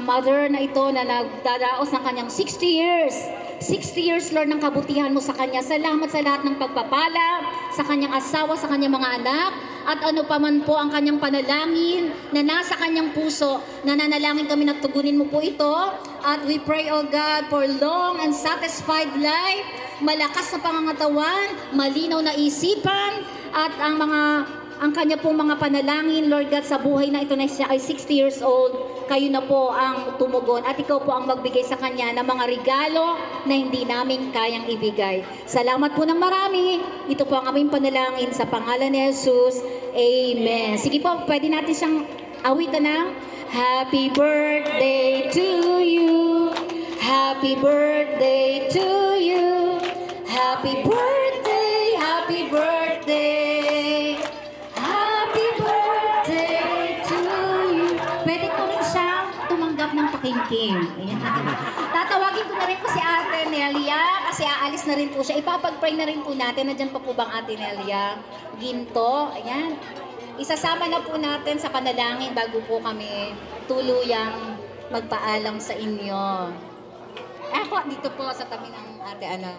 mother na ito na nagdaraos ng kanyang 60 years. 60 years, Lord, ng kabutihan mo sa kanya. Salamat sa lahat ng pagpapala, sa kanyang asawa, sa kanyang mga anak, at ano pa man po ang kanyang panalangin na nasa kanyang puso. Nananalangin kami na tugunin mo po ito. At we pray, O God, for long and satisfied life, malakas na pangangatawan, malinaw na isipan, at ang kanya pong mga panalangin, Lord God, sa buhay na ito na siya ay 60 years old, kayo na po ang tumugon at ikaw po ang magbigay sa kanya ng mga regalo na hindi namin kayang ibigay. Salamat po ng marami. Ito po ang aming panalangin sa pangalan ni Jesus. Amen. Sige po, pwede natin siyang awitan ng Happy birthday to you. Happy birthday to you. Happy birthday, happy birthday. Happy birthday to you. Pwede ko rin siyang tumanggap ng pakingking. Ayan. Tatawagin ko na rin po si Ate Nelia kasi aalis na rin po siya. Ipapag-pray na rin po natin. Nandiyan pa po bang Ate Nelia? Ginto. Ayan. Isasama na po natin sa panalangin bago po kami tuluyang magpaalam sa inyo. Ako, dito po sa tabi ng Ate Ana.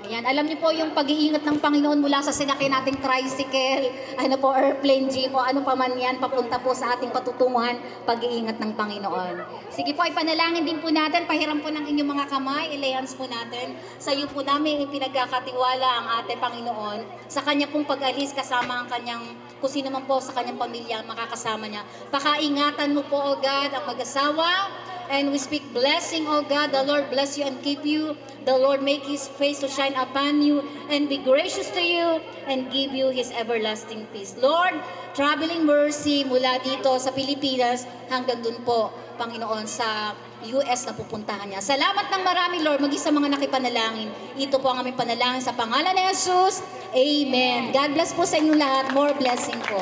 Ayan, alam niyo po yung pag-iingat ng Panginoon mula sa sinakay nating tricycle, airplane, jeep, o ano pa man yan, papunta po sa ating patutunguhan, pag-iingat ng Panginoon. Sige po, ipanalangin din po natin, pahiram po ng inyong mga kamay, i-layhands po natin. Sa iyo po namin pinagkakatiwala ang ating Panginoon, sa kanya pong pag-alis kasama ang kanyang, kung sino man po sa kanyang pamilya, makakasama niya. Pakaingatan mo po, O God, ang mag-asawa, and we speak blessing, O God. The Lord bless you and keep you. The Lord make His face to shine upon you and be gracious to you and give you His everlasting peace. Lord, traveling mercy mula dito sa Pilipinas hanggang dun po, Panginoon, sa US na pupuntahan niya. Salamat ng marami, Lord, maging sa mga nakipanalangin. Ito po ang aming panalangin sa pangalan ni Jesus. Amen. God bless po sa inyong lahat. More blessing po.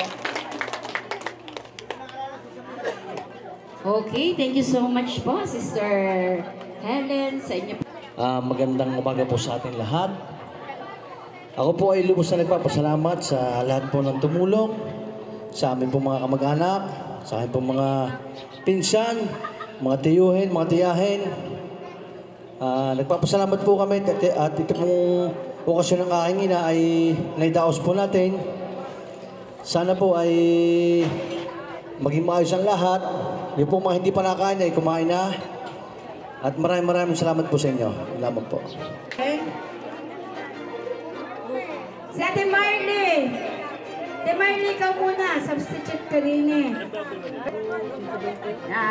Okay, thank you so much po, Sister Helen, sa inyo. Magandang umaga po sa ating lahat. Ako po ay lubos na nagpapasalamat sa lahat po ng tumulong, sa amin po mga kamag-anak, sa amin po mga pinsan, mga tiyuhin, mga tiyahin. Nagpapasalamat po kami at ito pong okasyon ng aking ina ay naidaos po natin. Sana po ay maging maayos ang lahat. Yung po mga hindi pa nakain ay kumain na. At maraming salamat po sa inyo. Salamat po. Okay. Si Ate Marley. Ate Marley, ikaw muna. Substitute ka rin eh.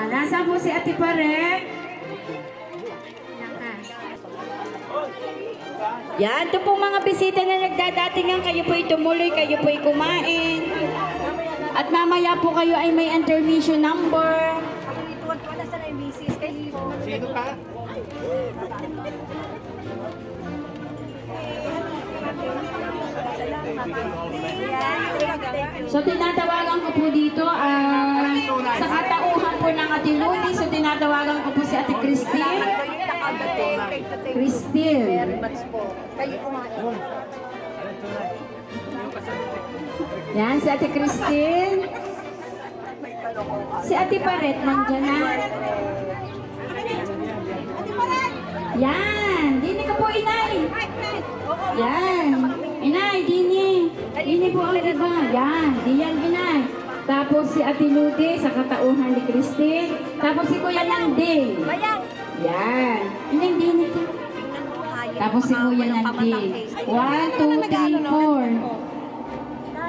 Nasa po si Ate Parek. Yan, ito pong mga bisita na nagdadatingan. Kayo po'y tumuloy, kayo po'y kumain. At mamaya po kayo ay may intermission number. Sino ka? So tinatawagan ko po dito sa katauhan po ng Ate Ludi. So tinatawagan ko po si Ate Christine. Christine. Yan, si Ate Christine. Si Ate Paret, nandiyan na. Yan, dini ka po, Inay. Yan, Inay, dini. Dini po ang iba. Yan, diyan, Inay. Tapos si Ate Ludi sa katauhan ni Christine. Tapos si Kuya Nanding. Yan, Inay, dini ka. Tapos si Kuya Nanding. 1, 2, 3, 4.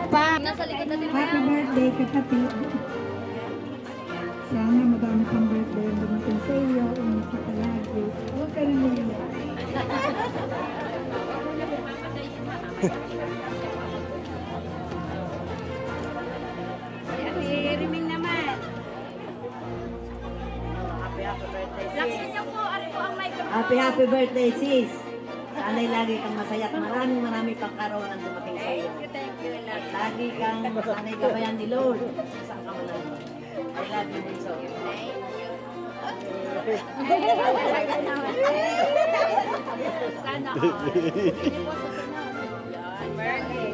Happy birthday, kapatid. Sana madami pang birthday ang dumating sa iyo. Ingat ka palagi. Huwag ka rin umiyak. Ate Riming naman. Laksan niyo po, ari po ang microphone. Happy birthday, sis. Sana'y lagi kang masaya at marami pagkaroon ang dumating sa iyo. Thank you. At lagi kang sana'y gabayan ni Lord. Saan ka man naman. I love you, Bunso. Sana all. Yan, birthday.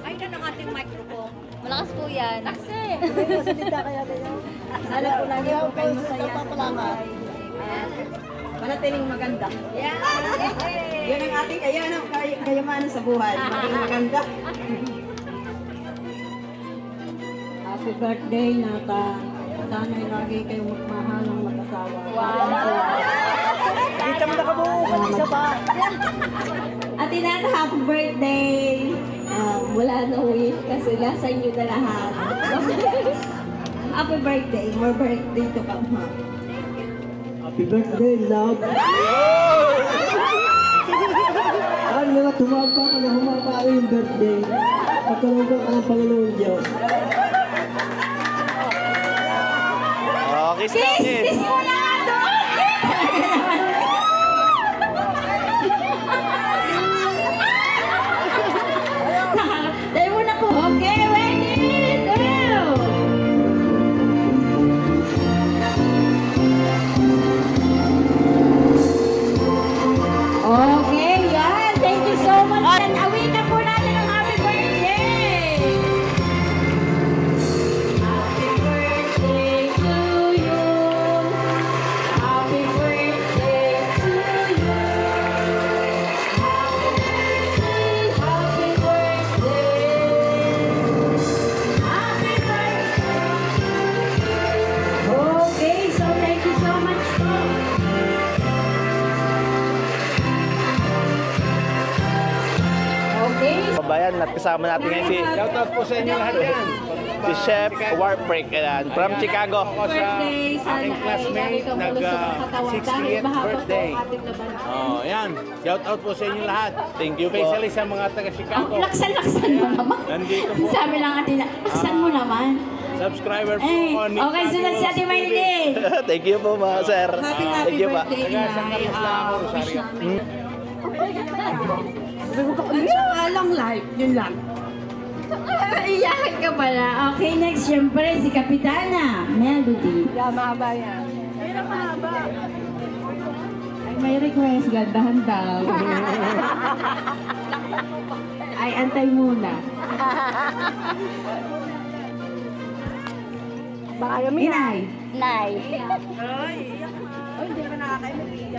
Ay, na ng ating microphone. Malakas po yan. Taksi! Salita kaya kayo. Sana po lagi po kayo masaya. Manatiling maganda. Yan! Yan ang ating kayamanan sa buhay. Maging maganda. Happy birthday, Nata. Sana'y lagi kayong magmahal ng mag-asawa. Wow! Dito mo nakabuo. Isa pa. Ate Nata, happy birthday. Wala na wish kasi nasa inyo na lahat. Happy birthday. More birthday to come, ha? Happy birthday, love. Ano nga, tumaba ka na humaba yung birthday. Pagkaroon ka ng Panginoon Diyos. Kiss lang, kiss. Mo na nga doon! Tayo muna po. Okay, ready? Go! Okay, yan. Thank you so much. Awitan po natin ang happy birthday. Happy birthday to you. Happy birthday to you. Happy birthday. Happy birthday. Okay, so thank you so much po. Okay. Kabayan, at kasama natin ngayon si Shoutout po sa inyo lahat yan. si Chef Warbreak from Chicago. Ako sa aking classmate, nag-60th birthday. Oh, yan. Shoutout po sa inyo lahat. Thank you po. Especially sa mga taga-Chicago. Laksan mo naman. Nandito po. Sabi lang Ate, laksan mo naman. Subscriber po Eh, ako ni okay, sunod si Ate Maylin. Thank you po, mga sir. Thank you pa. Inay. Rosario. Long life, yun lang. Iyakan ka pala. Okay, next, syempre, si Kapitana Melody. Yeah, mahaba yan. Ayun ang mahaba. Ay, may request, gandahan daw. Ay, antay muna. Baka yung Inay. Nay. Ay, hindi ka nakakainig.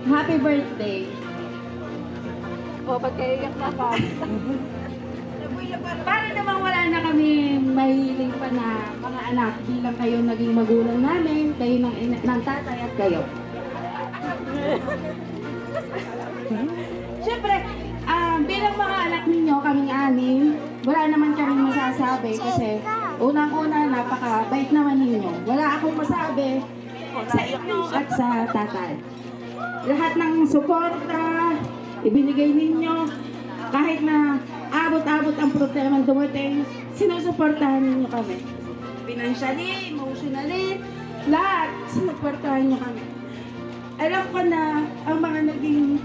Happy birthday. O, ba't kayo iyak na pa? Para naman wala na kami mahiling pa na mga anak bilang kayo naging magulang namin, kayo ng tatay at kayo. Siyempre, bilang mga anak ninyo, kaming anim, wala naman kaming masasabi kasi unang-una, napakabait naman ninyo. Wala akong masabi sa inyo at sa tatay. Lahat ng suporta, ibinigay ninyo, kahit na abot-abot ang problema dumating, sinusuportahan ninyo kami. financially, emotionally, lahat, sinuportahan niyo kami. Alam ko na ang mga naging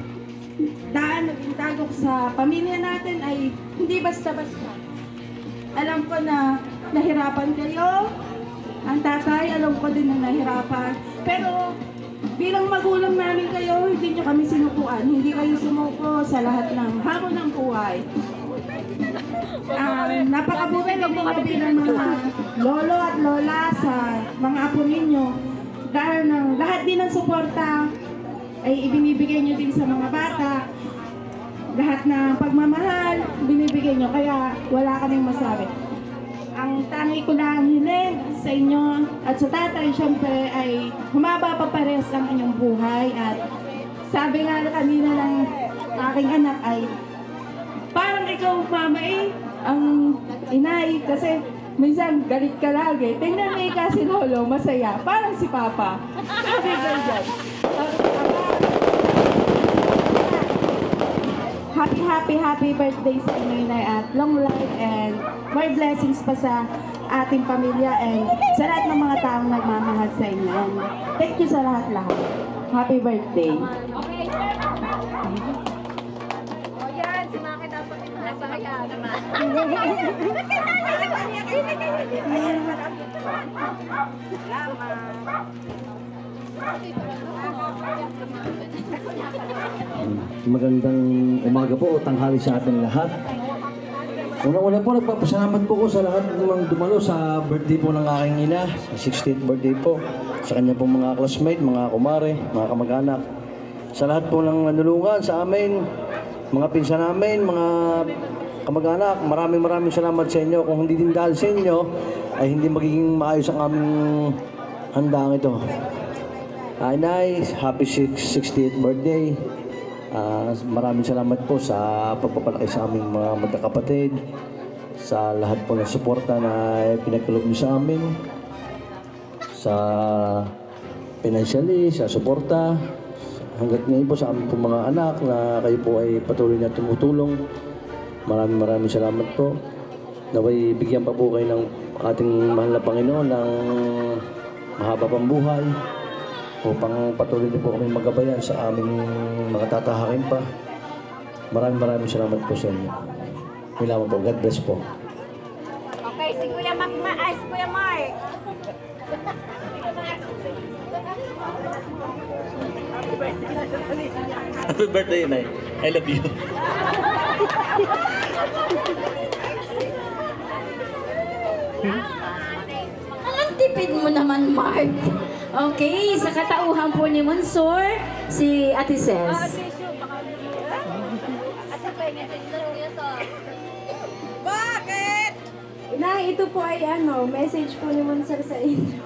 tagok sa pamilya natin ay hindi basta-basta. Alam ko na nahirapan kayo, ang tatay, alam ko din na nahirapan. Pero bilang magulang namin kayo, hindi nyo kami sinukuan. Hindi kayo sumuko sa lahat ng hamon ng buhay. Napakabuti ninyo bilang mga lolo at lola sa mga apo ninyo. Dahil lahat din ng suporta ay ibinibigay nyo din sa mga bata. Lahat ng pagmamahal, binibigay nyo. Kaya wala kaming masabi. Ang tangi ko lang hiling sa inyo at sa tatay, syempre, ay humaba pa pares ang inyong buhay. At sabi nga kanina ng aking anak ay, parang ikaw, mama ang inay, kasi minsan galit ka lagi. Tingnan mo kasi lolo, masaya. Parang si papa. Sabi ko dyan. Happy birthday sa inyo, Inay, at long life and more blessings pa sa ating pamilya and sa lahat ng mga taong nagmamahal sa inyo. And thank you sa lahat-lahat. Happy birthday. Okay, o yan, si Maki dapat nasaya naman. Magandang umaga po o tanghali sa ating lahat. Una-una po, nagpapasalamat po ko sa lahat ng dumalo sa birthday po ng aking ina, sa 60th birthday po. Sa kanya po mga classmate, mga kumare, mga kamag-anak. Sa lahat po ng nanulungan sa amin, mga pinsan namin, mga kamag-anak, maraming salamat sa inyo. Kung hindi din dahil sa inyo, ay hindi magiging maayos ang aming handang ito. Inay, happy 60th birthday. Maraming salamat po sa pagpapalaki sa aming mga magkakapatid, sa lahat po ng suporta na pinagkaloob niyo sa amin, sa financially, sa suporta, hanggat ngayon po sa aming po mga anak na kayo po ay patuloy na tumutulong. Maraming salamat po. Naway bigyan pa po kayo ng ating mahal na Panginoon ng mahaba pang buhay, upang patuloy din po kami magabayan sa aming mga tatahakin pa. Maraming salamat po sa inyo. Kailangan po. God bless po. Okay, si Kuya si Kuya Mark. Happy birthday, Nay. I love you. Anong tipid mo naman, Mark? Okay, sa katauhan po ni Monsor, si Ate Ces. Bakit? Inay, ito po ay message po ni Monsor sa inyo.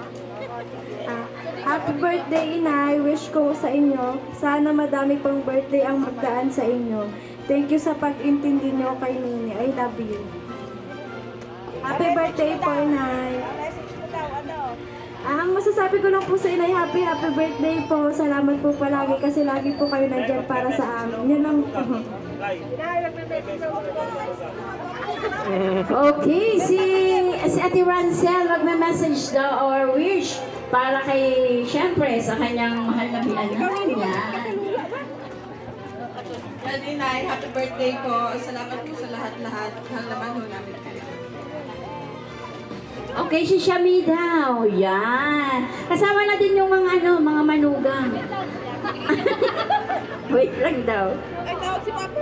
Happy birthday, Inay. Wish ko sa inyo, sana madami pang birthday ang magdaan sa inyo. Thank you sa pag-intindi niyo kay Nini. I love you. Happy birthday po, Inay. Ang masasabi ko lang po sa Inay, happy birthday po. Salamat po palagi kasi lagi po kayo nandiyan para sa amin. Yan lang po. Okay, si Ate Rancel magme-message daw or wish para kay, syempre, sa kanyang mahal na bianan niya. Inay, happy birthday po. Salamat po sa lahat-lahat. Mahal naman ho namin kayo. Okay, si Shami daw. Yan. Kasama na din yung mga mga manugang. Wait lang daw. Ay, tawag si Papa.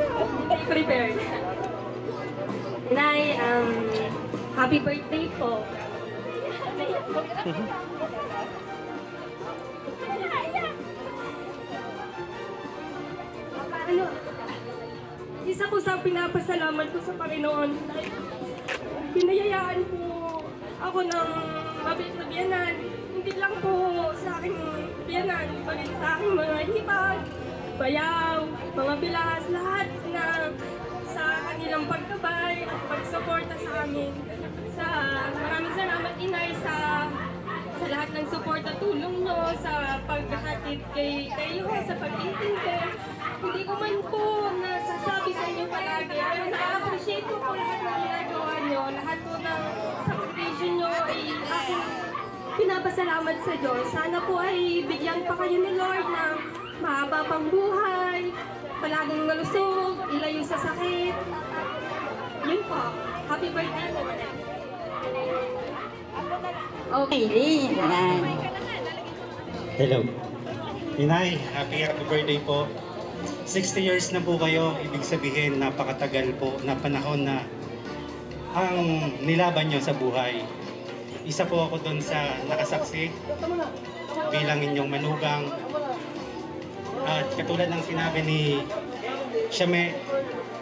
Prepared. Nay, happy birthday po. Isa po sa pinapasalamat ko sa Panginoon. Pinayayaan po ako ng mabilis na biyanan. Hindi lang po sa aking biyanan, bali sa aking mga hipag, bayaw, mga bilas, lahat na sa kanilang pagkabay at pagsuporta sa amin. Maraming salamat, Inay, sa lahat ng suporta tulong nyo, sa paghahatid kayo, sa pag-intindi. Hindi ko man po nasasabi sa inyo palagi, pero na-appreciate ko po lahat ng ginagawa nyo, lahat po ng sakripisyo nyo ay aking pinapasalamat sa Diyos. Sana po ay bigyan pa kayo ni Lord ng mahaba pang buhay, palaging malusog, ilayo sa sakit. Yun po. Happy birthday po. Okay, Lynn. Hello. Inay, happy birthday po. 60 years na po kayo, ibig sabihin napakatagal po na panahon na ang nilaban nyo sa buhay. Isa po ako doon sa nakasaksi bilang inyong manugang. At katulad ng sinabi ni Shame,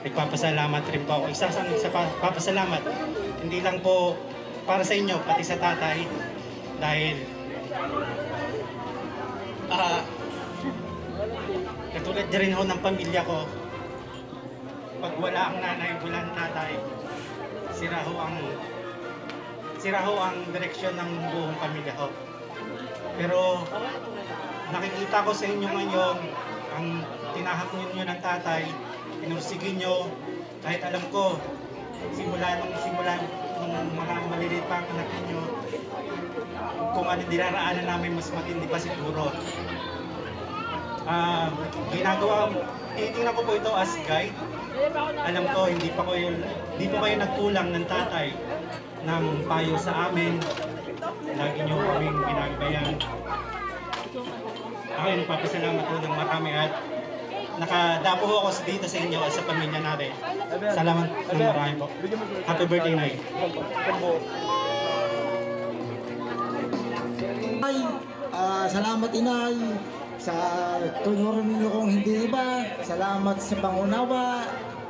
nagpapasalamat rin po ako. Isa sa papasalamat, hindi lang po para sa inyo, pati sa tatay, dahil katulad din rin ako ng pamilya ko, pag wala ang nanay, wala ang tatay, sira ho ang direksyon ng buong pamilya ko. Pero nakikita ko sa inyo ngayon, ang tinahak ninyo ng tatay, pinursige nyo, kahit alam ko, simula nung mga maliliit pa ang anak ninyo, kung ano dinaraanan namin mas matindi pa siguro. Tinitingnan ko po ito as guide. Alam ko, hindi po kayo nagkulang ng tatay ng payo sa amin. Lagi nyo kaming pinagbayan. Ako nagpapasalamat po ng marami at nakadapo ako dito sa inyo at sa pamilya natin. Salamat ng marami po. Happy birthday, Nay. Salamat, Inay, sa tunuran ninyo kong hindi iba. Salamat sa pangunawa,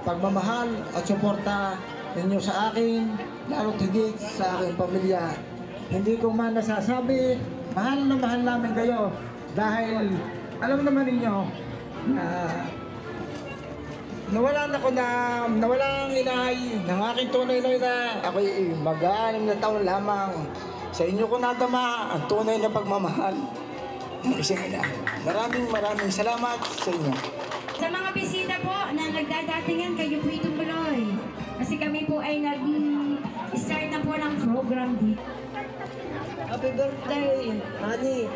pagmamahal at suporta ninyo sa akin, lalo't higit sa aking pamilya. Hindi ko man nasasabi, mahal na mahal namin kayo dahil alam naman ninyo na nawalan ang inay ng aking tunay na ina. Ako'y mag-6 na taon lamang. Sa inyo ko nadama ang tunay na pagmamahal ng isang ina. Maraming salamat sa inyo. Sa mga bisita po na nagdadatingan, kayo po itumuloy. Kasi kami po ay nag-start na po ng program dito. Happy birthday, honey.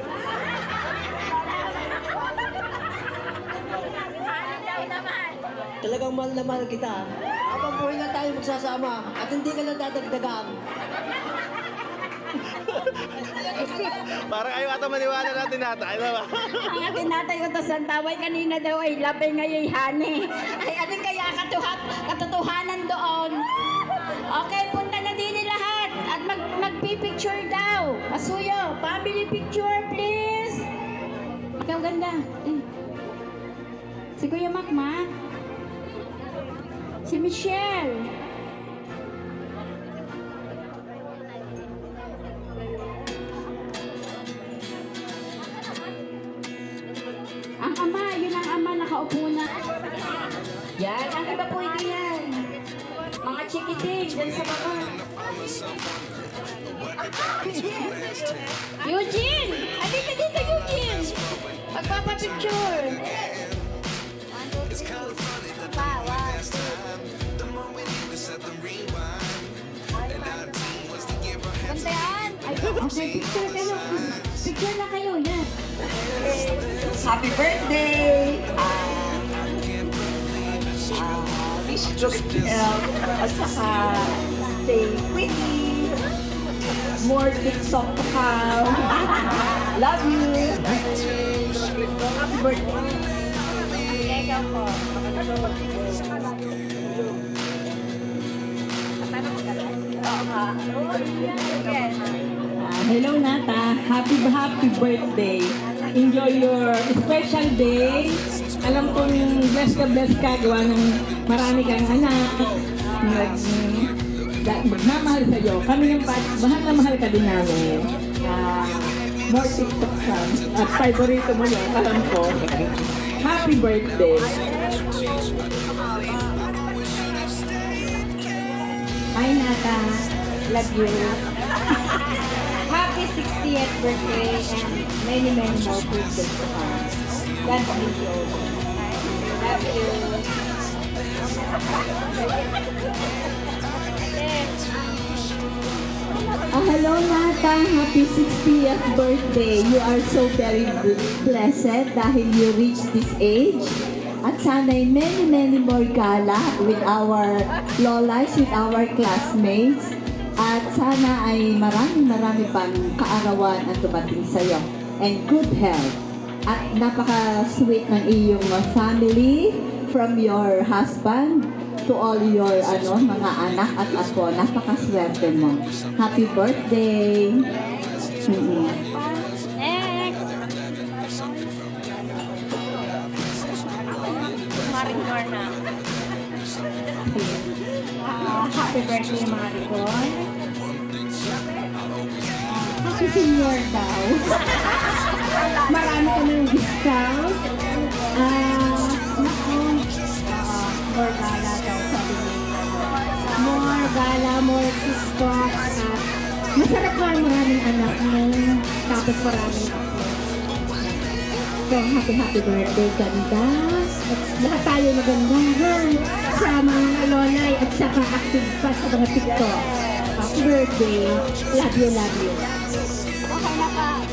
Talagang mahal na mahal kita. Habang buhay na tayo magsasama at hindi ka lang dadagdagan. Parang ayaw ata maniwala natin natay, ba? Ang ating natay utosan taway kanina daw ay labay ngayon hane. Ay anong kaya katotohanan doon? Okay, punta na din lahat at magpipicture daw. Pasuyo, family picture please. Ikaw ganda. Si Kuya Makma. Si Michelle. Ang ama, yun ang ama nakaupo na. Yan, ang iba po hindi yan. Mga chikiting, dyan sa baba. Eugene! Alika dito, Eugene! Magpapapicture! Bantayan! Okay, picture kayo. Picture na kayo, yan. Happy birthday! Wish you good health at saka stay pretty. More TikTok to come. Love you! Happy birthday! Ikaw po. Hello Nata, happy birthday. Enjoy your special day. Alam kong bless ka gawa ng marami kang anak. Magmamahal sa iyo. Kami yung mahal na mahal ka din namin. More TikTok ka. At favorito mo yun, alam ko. Happy birthday. Hi Nata, love you. Happy 60th birthday and many more birthdays to come. God bless you. Love you. Hello Nata, happy 60th birthday. You are so very blessed dahil you reached this age. At sana'y many more gala with our lolas, with our classmates. At sana ay marami pang kaarawan ang dumating sa'yo. And good health. At napaka-sweet ng iyong family, from your husband to all your mga anak at apo. Napaka-swerte mo. Happy birthday! Happy birthday, Maricon. Happy senior daw. Marami ka ng discount. More gala daw, sabi niya. More gala, more TikTok. Masarap nga maraming anak mo. Tapos maraming ako. So, happy birthday, ganda. At lahat tayo magandahan sa mga lolay at saka active pa sa mga TikTok. Happy birthday. Love you, love you. Okay na ka.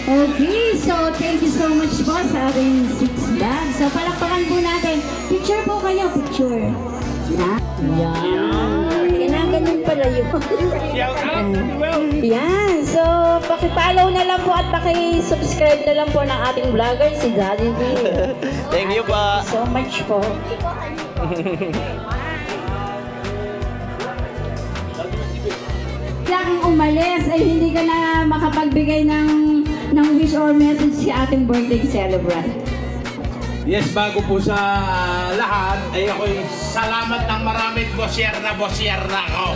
Okay, so thank you so much po sa ating 6 bag. So palakpakan po natin. Picture po kayo, picture. Yan, ganun pala yun. Yan, so paki-follow na lang po at paki-subscribe na lang po ng ating vlogger, si Daddy D. Thank you pa. So much po. Kung umalis ay hindi ka na makapagbigay ng wish or message si ating birthday celebrant. Yes, bago po sa lahat, ay ako'y salamat ng marami. Bossier na ako.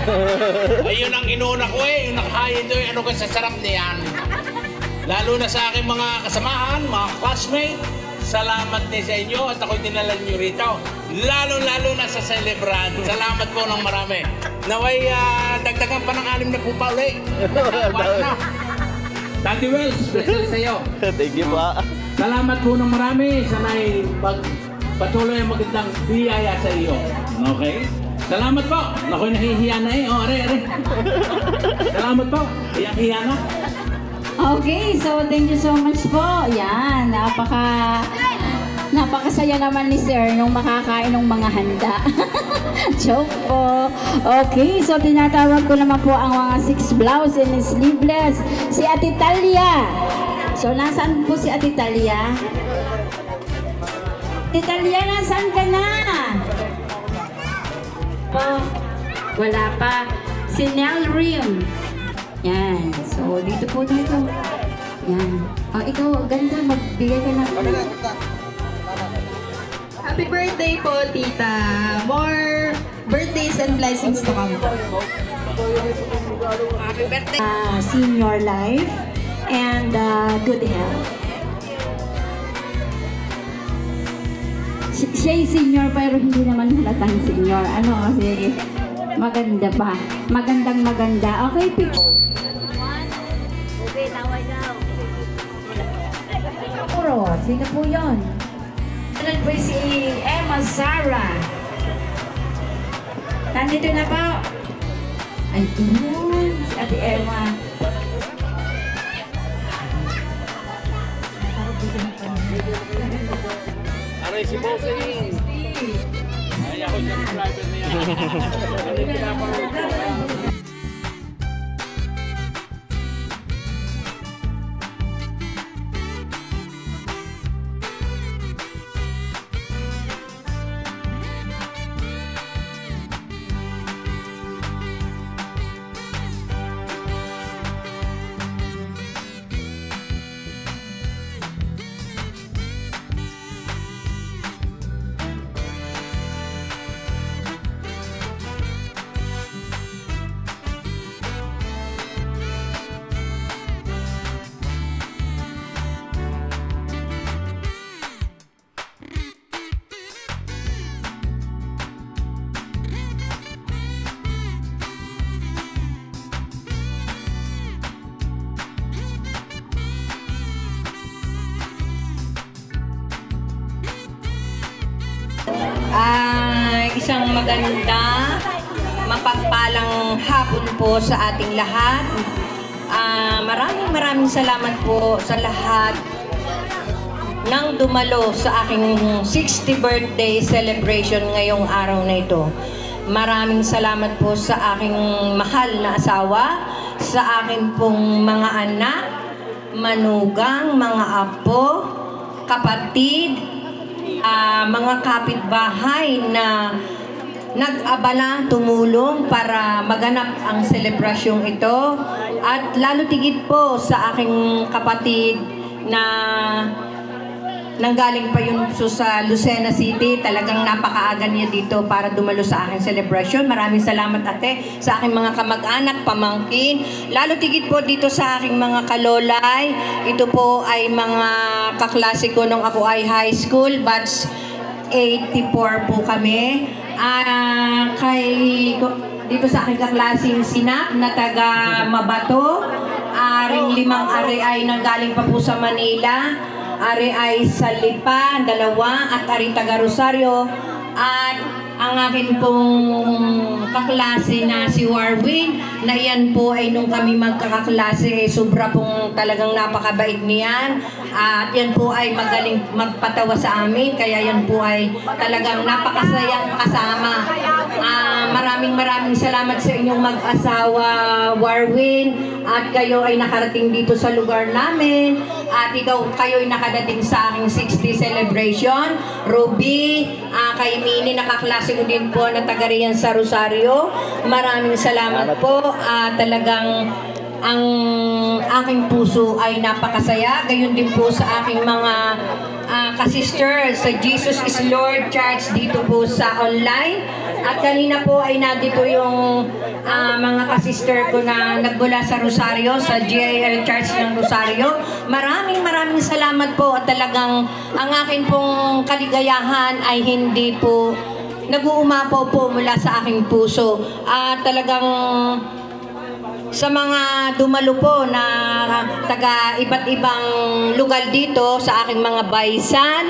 Ayun ang inuna ko yung nakahayin doon, ano ka sa sarap niyan. Lalo na sa aking mga kasamahan, mga classmates, salamat din sa inyo at ako'y dinala nyo rito. Lalo na sa celebrant. Salamat po ng marami. Naway, dagdagan pa ng 6 na pupa ulit. Daddy Wells, especially sa iyo. Thank you pa. Salamat po ng marami. Sana'y patuloy ang magandang biyaya sa iyo. Okay? Salamat po. Ako'y nahihiya na are. Salamat po. Hiya na. Okay, so thank you so much po. Yan, napakasaya naman ni Sir nung makakain ng mga handa. Joke po. Okay, so tinatawag ko naman po ang mga 6 blouse and sleeveless. Si Ate Talia. So, nasaan po si Ate Talia? Ate Talia, nasaan ka na? Wala pa. Si Nell Rim. Yan. So, dito. Yan. Ikaw, ganda. Magbigay ka na. Happy birthday po, Tita. More birthdays and blessings to come. Happy birthday. Senior life and good health. Siya'y senior pero hindi naman halatang senior. Kasi maganda pa. Maganda. Okay, picture. Okay, taway daw. Sino po yun? Ano po si Emma Zara? Nandito na po. Ayun, si Ate Emma. Aray si Bossing. Ay, ako yung subscriber na yan. Ano yung pinapanood ko? Isang maganda, mapagpalang hapon po sa ating lahat. Maraming salamat po sa lahat ng dumalo sa aking 60th birthday celebration ngayong araw na ito. Maraming salamat po sa aking mahal na asawa, sa aking pong mga anak, manugang, mga apo, kapatid, mga kapitbahay na nag-abala, tumulong para maganap ang selebrasyong ito. At lalo tigit po sa aking kapatid na nanggaling pa yun sa Lucena City. Talagang napakaaga niya dito para dumalo sa aking selebrasyon. Maraming salamat ate sa aking mga kamag-anak, pamangkin. Lalo tigit po dito sa aking mga kalolay. Ito po ay mga kaklase ko nung ako ay high school, batch 84 po kami. Dito sa aking kaklaseng Sinap na taga Mabato. Aring 5 ari ay nanggaling pa po sa Manila. Ari ay sa Lipa, 2, at ari taga Rosario. At ang akin pong kaklase na si Warwin, na yan po ay nung kami magkakaklase, sobra pong talagang napakabait niyan. At yan po ay magaling magpatawa sa amin, kaya yan po ay talagang napakasayang kasama. Maraming salamat sa inyong mag-asawa, Warwin, at kayo ay nakarating dito sa lugar namin, at kayo ay nakadating sa aking 60 celebration. Ruby, kay Mini, nakaklase ko din po na taga riyan sa Rosario. Maraming salamat po. Talagang ang aking puso ay napakasaya. Gayon din po sa aking mga kasister sa Jesus is Lord Church dito po sa online. At kanina po ay nandito yung mga kasister ko na nagmula sa Rosario, sa GIL Church ng Rosario. Maraming salamat po, at talagang ang akin pong kaligayahan ay hindi po nag-uumapaw po mula sa aking puso. At talagang sa mga dumalo po na taga iba't ibang lugar dito sa aking mga baysan,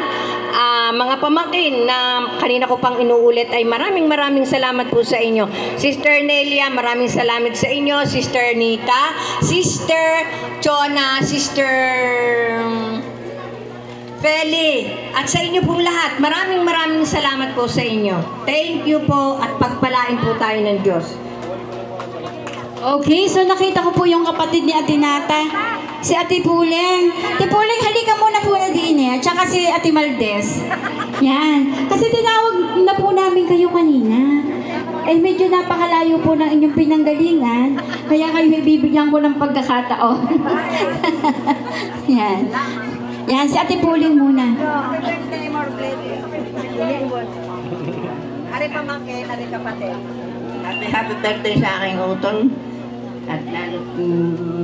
mga pamangkin na kanina ko pang inuulit, ay maraming salamat po sa inyo. Sister Nelia, maraming salamat sa inyo. Sister Nita, Sister Chona, Sister Feli, at sa inyo pong lahat, maraming salamat po sa inyo. Thank you po, at pagpalain po tayo ng Diyos. Okay, so nakita ko po yung kapatid ni Ate Nata, si Ate Puleng. Ate Puleng, halika muna po na din at saka si Ate Maldes. Yan, kasi tinawag na po namin kayo kanina. Eh medyo napakalayo po ng inyong pinanggalingan, kaya kayo ibibigyan ko ng pagkakataon. Yan. Yan, si Ate Puleng muna. Ari pamangkin, ari kapatid. Happy birthday sa aking utol. At lalo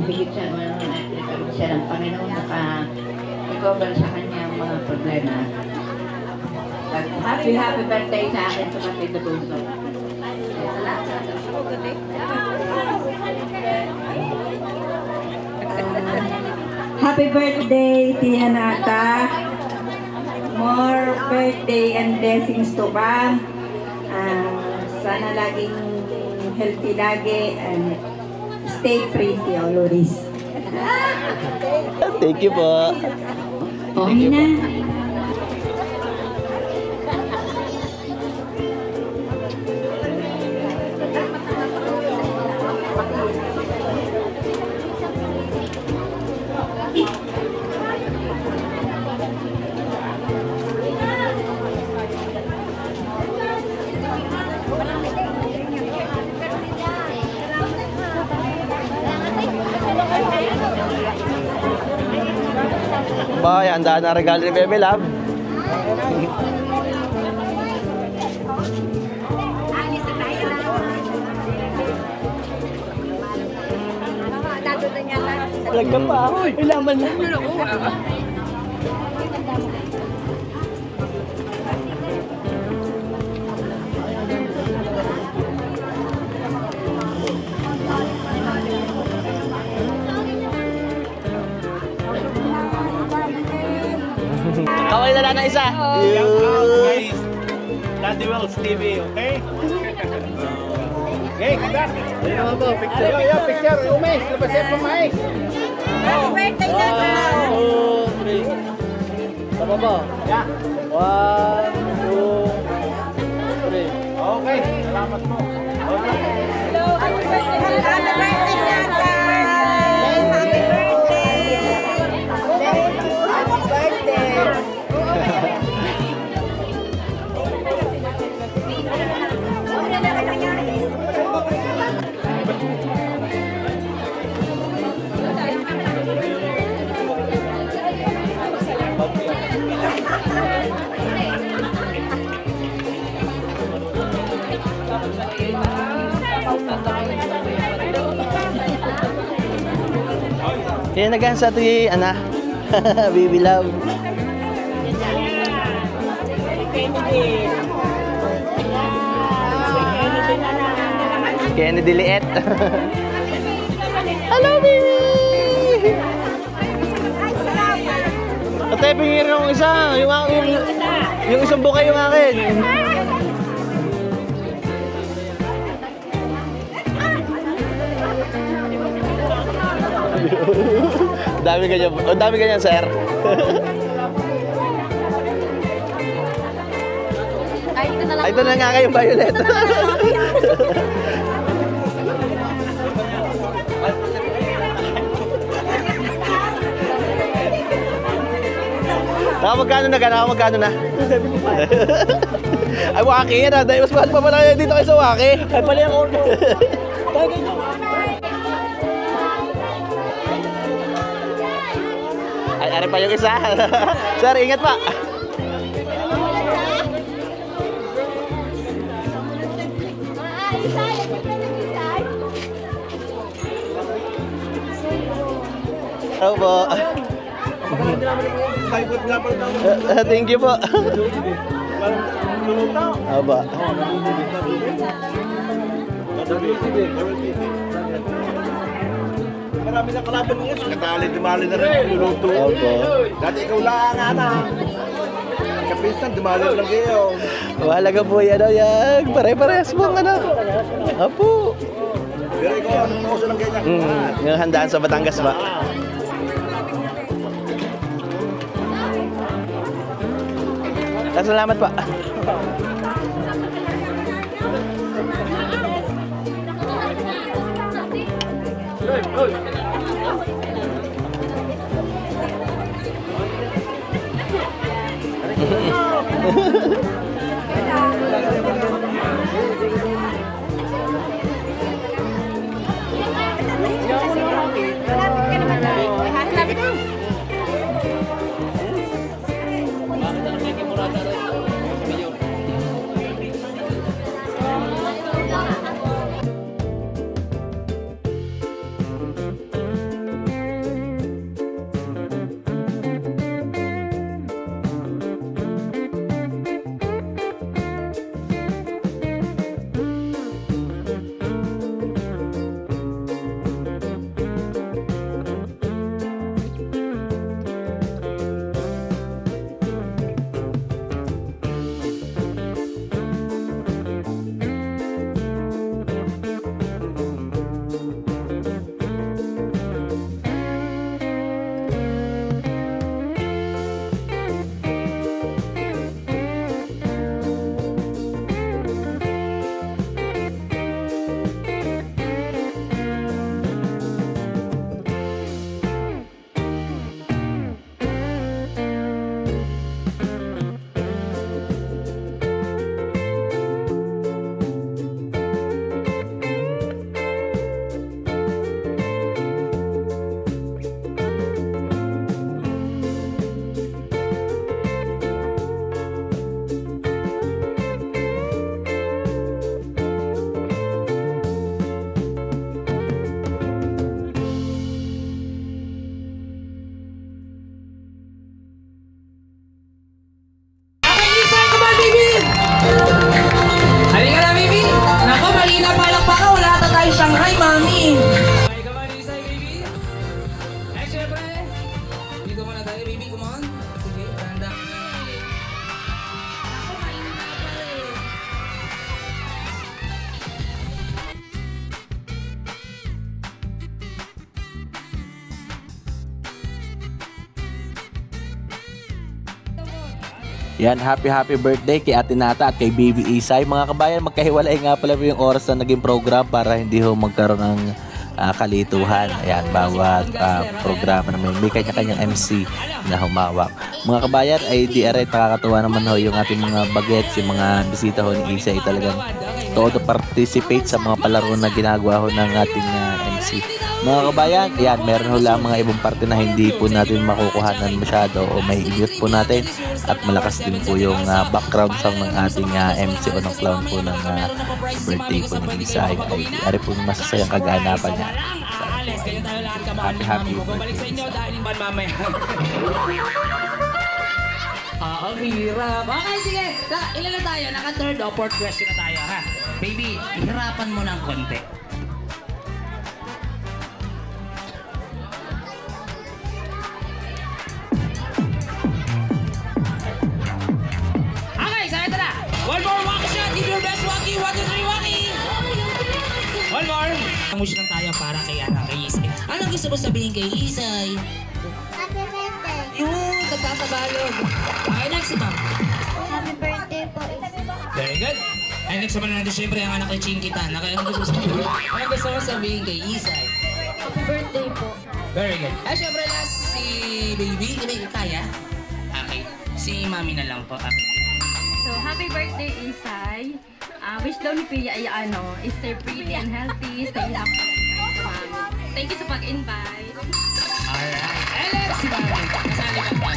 higit siya ng Panginoon naka-recover sa kanyang mga problema. At happy birthday sa akin kapatid na puso. Happy birthday, Tia Nata. More birthday and blessings to come. Sana laging healthy lagi and stay pretty always. Thank you po. Okay na. Bye, handa na regalo ni Bebe Love. Talaga pa. Ilaman na. Kaway na lang na isa. Daddy Wells TV, okay? Okay, kita. Ayun po, picture. Yo, picture. Umays, labasin po mais. Happy birthday, Nata! 1, 2, 3. Tama ba? Yeah. 1, 2, 3. Okay, salamat po. Okay. Hello, happy birthday, Nata! Happy birthday, Nata! Happy birthday! Happy birthday! Kaya nagan sa ito ana, baby love. Kennedy liit. Hello, baby! Ate, pingin yung isa. Yung isang bukay yung akin. Dami ganyan, sir. Ay, ito na nga kayo, Violet. Magkano na? Ay, waki yan. Dahil mas mahal pa pala dito kayo sa waki. Ay, pala yung order. Ay, ari pa yung isa. Sir, ingat pa. Opo. Thank you po. Aba. Marami na kalaban niya. Kadali-dimali na rin. Luluto. Dati ikaw lang, ana. Kapisan, dimali lang kayo. Mahalaga po yan. Pare-parehas po ang anak. Apo. Pero ikaw, anong puso lang ganyan? Yung handaan sa Batangas ba? Salamat pa. Yan, happy birthday kay Ate Nata at kay Baby Isay. Mga kabayan, magkahiwalay nga pala po yung oras na naging program para hindi ho magkaroon ng kalituhan. Ayan, bawat programa na may kanya-kanyang MC na humawak. Mga kabayan, ay di aray, nakakatuwa naman ho yung ating mga bagets, yung mga bisita ho ni Isay, talagang todo participate sa mga palaro na ginagawa ho ng ating MC. Mga kabayan, yan, meron ho lang mga ibang parte na hindi po natin makukuhanan masyado o may i-mute po natin at malakas din po yung background song ng ating MC o ng clown po ng birthday po ng Isay. Ay, ari po yung masasayang kaganapan niya. Happy birthday. Ang hirap. Okay, sige. Ilan na tayo? Naka-third o fourth question na tayo, ha? Baby, ihirapan mo ng konti. Okay, so ito na. One more walk shot. Give your best walkie. 1, 2, 3, walkie. One more. Kamush lang tayo para kay Isay. Anong gusto mo sabihin kay Isay? Happy birthday. Yun, nagpapabalog. Okay, next si Ma'am. Happy birthday po. Very good. Ay, next naman natin siyempre ang anak kay Chinkita. Anong gusto mo sabihin kay Isay? Happy birthday po. Very good. Ay, siyempre last si Baby. Hindi ba kaya? Okay. Si Mami na lang po. Okay. So, happy birthday, Isay. Wish daw ni Pia ay stay pretty and healthy, stay happy. Thank you sa pag-invite. Alright. Ay, let's si Mami. Kasali ka pa.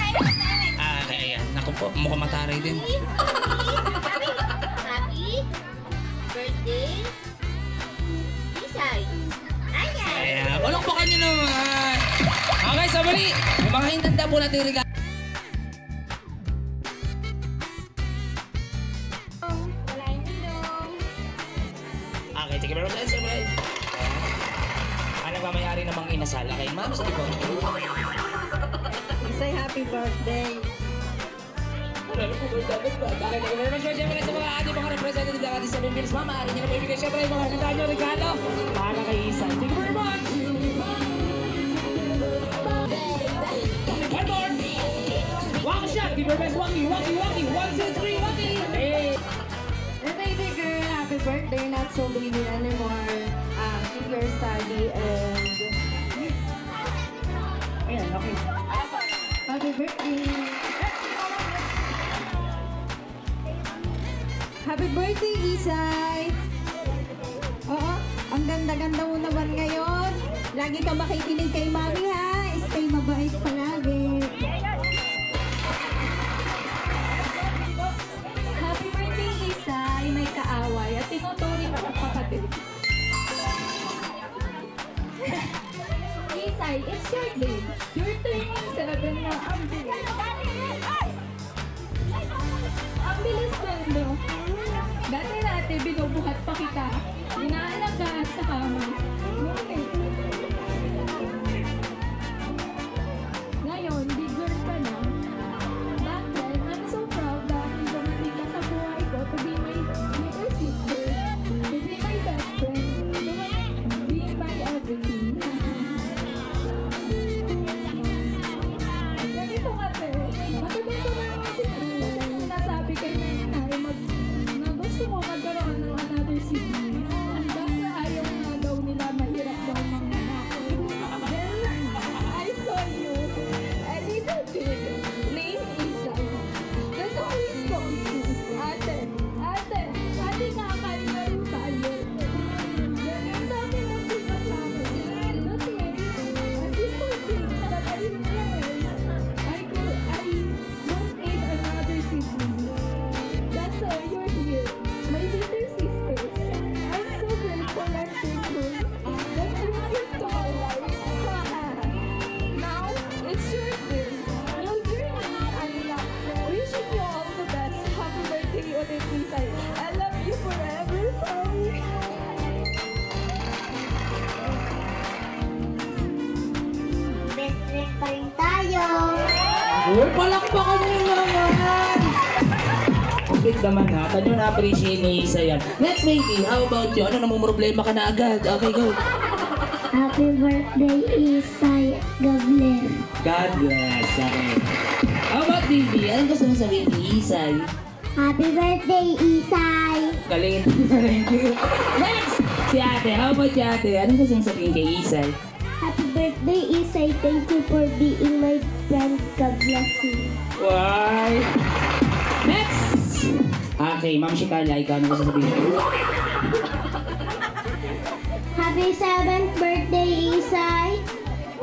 Okay, ayan. Naku po, mukhang mataray din. Happy birthday, Isay. Ayan. Ulokpokan nyo naman. Okay, so muli. Yung mga hintanda po natin regalo. Okay, sige, pero saan siyempre? Ano ba mayari namang inasal? Okay, ma'am, sa likod. Isay, happy birthday. Okay, thank you very much. Siyempre sa mga ating mga representative ng ating 7 minutes, ma'am, maaari nyo na maibigay siyempre yung mga handa nyo regalo para kay Isay. Thank you very much! One more! Walk shot! Give your best walkie! 1, 2, 3, walkie! Hey! And baby girl, happy birthday. Not so baby anymore. Keep your study and... Ayan, okay. Happy birthday. Happy birthday, Isay! Oo, ang ganda-ganda mo naman ngayon. Lagi ka makikinig kay Mami, ha? Stay mabait palagi. Happy birthday, Isay. May kaaway at tinuturi ka ng kapatid. Isay, it's your day. You're turning 7 na. Ang bilis. Ang bilis mo, no? Dati binubuhat pa kita. Inaalagaan sa kama. Ngayon, big girl ka na. Back then, I'm so proud dahil dumating ka sa buhay ko to be my little sister, to be my best friend, to be my everything. Ganito kasi, matagal ko na kasi sinasabi kay nanay na gusto mo magkaroon ng another sibling. Dahil ayaw nga daw nila mahirap daw mga anak. Then, I saw you. A little kid named Isay. That's always comes to ate nakakain na rin tayo. Ganyan dami ng sinasabi. That's why, at this point that I realized I don't need another sibling. That's why you're here. My little sisters. I'm so grateful and thankful that you came to my life. Now, it's your turn. Your journey unlocked. Wishing you all the best. Happy birthday ulit, Isay. I love you forever, Mommy. Best friend pa rin tayo. Uy, palakpakan nyo naman! Kapit naman ha, tanyo na-appreciate ni Isay yan. Next baby, how about you? Ano namang problema ka na agad? Okay, go. Happy birthday, Isay. God bless. God bless. Okay. How about Bibi? Anong gusto mo sabihin kay Isay? Happy birthday, Isay! Galing. Thank you. Next! Si ate. How about si ate? Anong gusto mo sabihin kay Isay? Happy birthday, Isay. Thank you for being my friend. God bless you. Why? Next! Okay, Ma'am Shikala, ikaw ano gusto sabihin? Happy 7th birthday, Isay.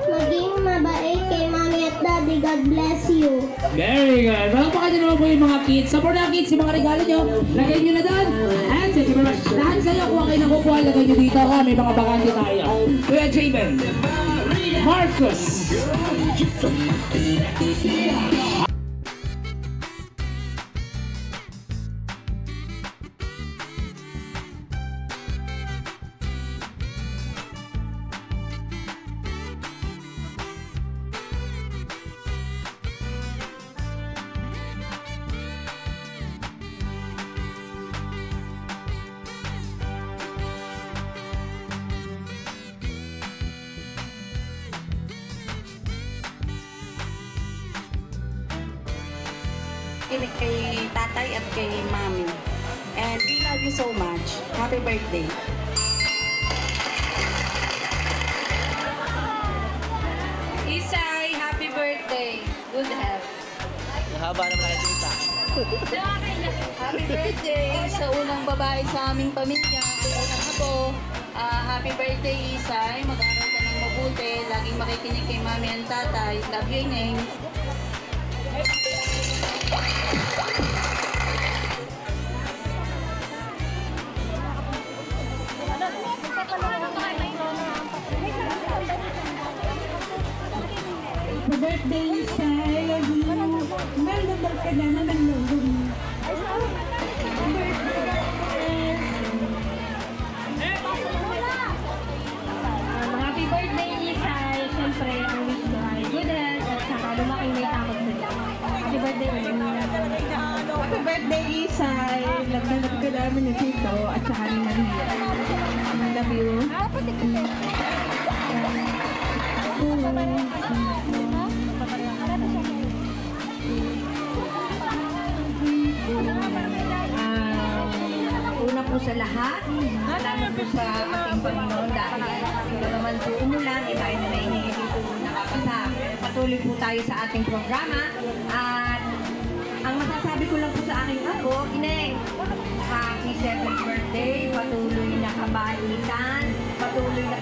Maging mabait kay Mommy at Daddy. God bless you. Very good. Palakpakan nyo naman po yung mga kids. Support na kids, yung mga regalo nyo. Lagay nyo na doon. And thank you very much. Lahat sa'yo, kuha kayo ng kukuha. Lagay nyo dito ka. May mga bakante tayo. Kuya Draven. Marcus. Kay tatay at kay mami. And we love you so much. Happy birthday. Isay, happy birthday. Good health. Haba naman kayo tita. Happy birthday sa unang babae sa aming pamilya. Ang unang apo. Happy birthday, Isay. Mag-aral ka ng mabuti. Laging makikinig kay mami and tatay. Love you, Ineng. Happy birthday, Isay. Love you. Nandang ka na naman nung. Happy birthday, Isay. Siyempre, ang wish ko ay good health at saka lumaking may takot sa'yo. Happy birthday ulit. Happy birthday, Isay. Nagdanap ka namin ni Tito at saka ni Maria. Love you. Una po sa lahat, salamat po sa ating Panginoon dahil ito naman po umulan, tayo na naihingi dito nakapasa. Patuloy po tayo sa ating programa at ang masasabi ko lang po sa aking apo, Ineng, happy 7th birthday, patuloy na kabaitan, patuloy na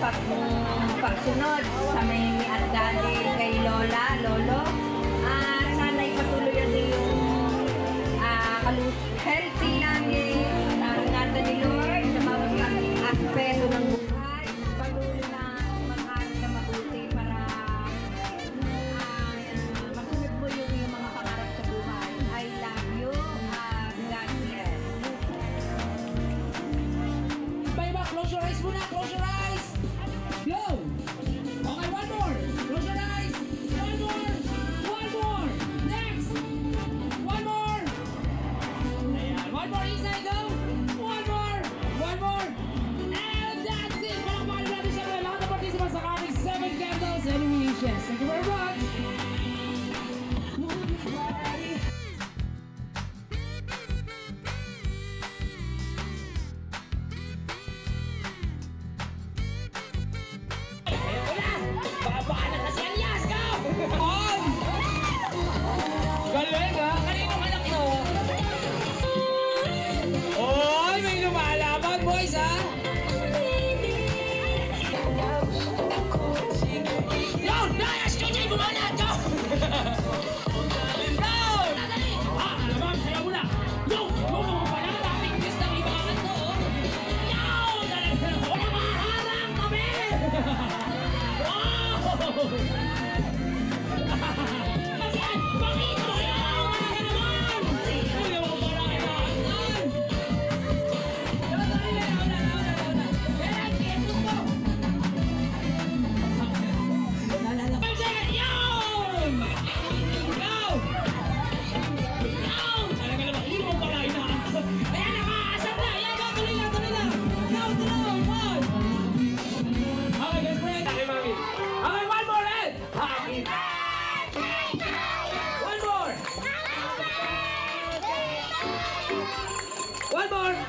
pagsunod sa Mami at Daddy kay Lola, Lolo, at sana'y patuloy ang iyong healthy lagi, ingatan ni Lord sa mga aspeto ng buhay, patuloy na mag-aral na mabuti para masunod mo yung mga pangarap sa buhay. I love you, God bless. Iba, close your eyes muna, close your eyes! Go! Okay, one more! Close your eyes! One more!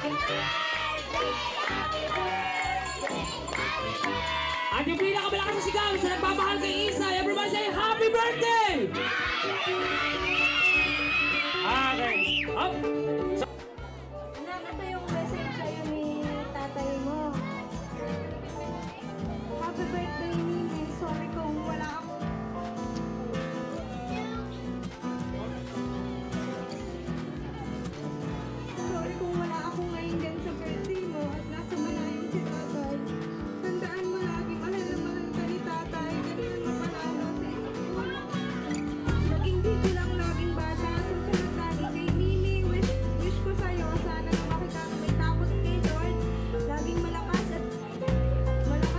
At yung pinakamalakas na sigaw sa nagmamahal kay Isay, everybody say happy birthday! Okay. Up! Ito yung message sa'yo ni tatay mo. Happy birthday, Nini. Sorry kung wala ako. Sorry kung wala ako ngayon din sa birthday mo at nasa malayo si tatay. Tandaan mo lagi, mahal na mahal ka ni tatay. Ganyan mo panalo sa school. Laging dito lang, laging bata. Susunod lagi kay Nini. Wish ko sa'yo, sana na makita ka may takot kay Lord. Laging malakas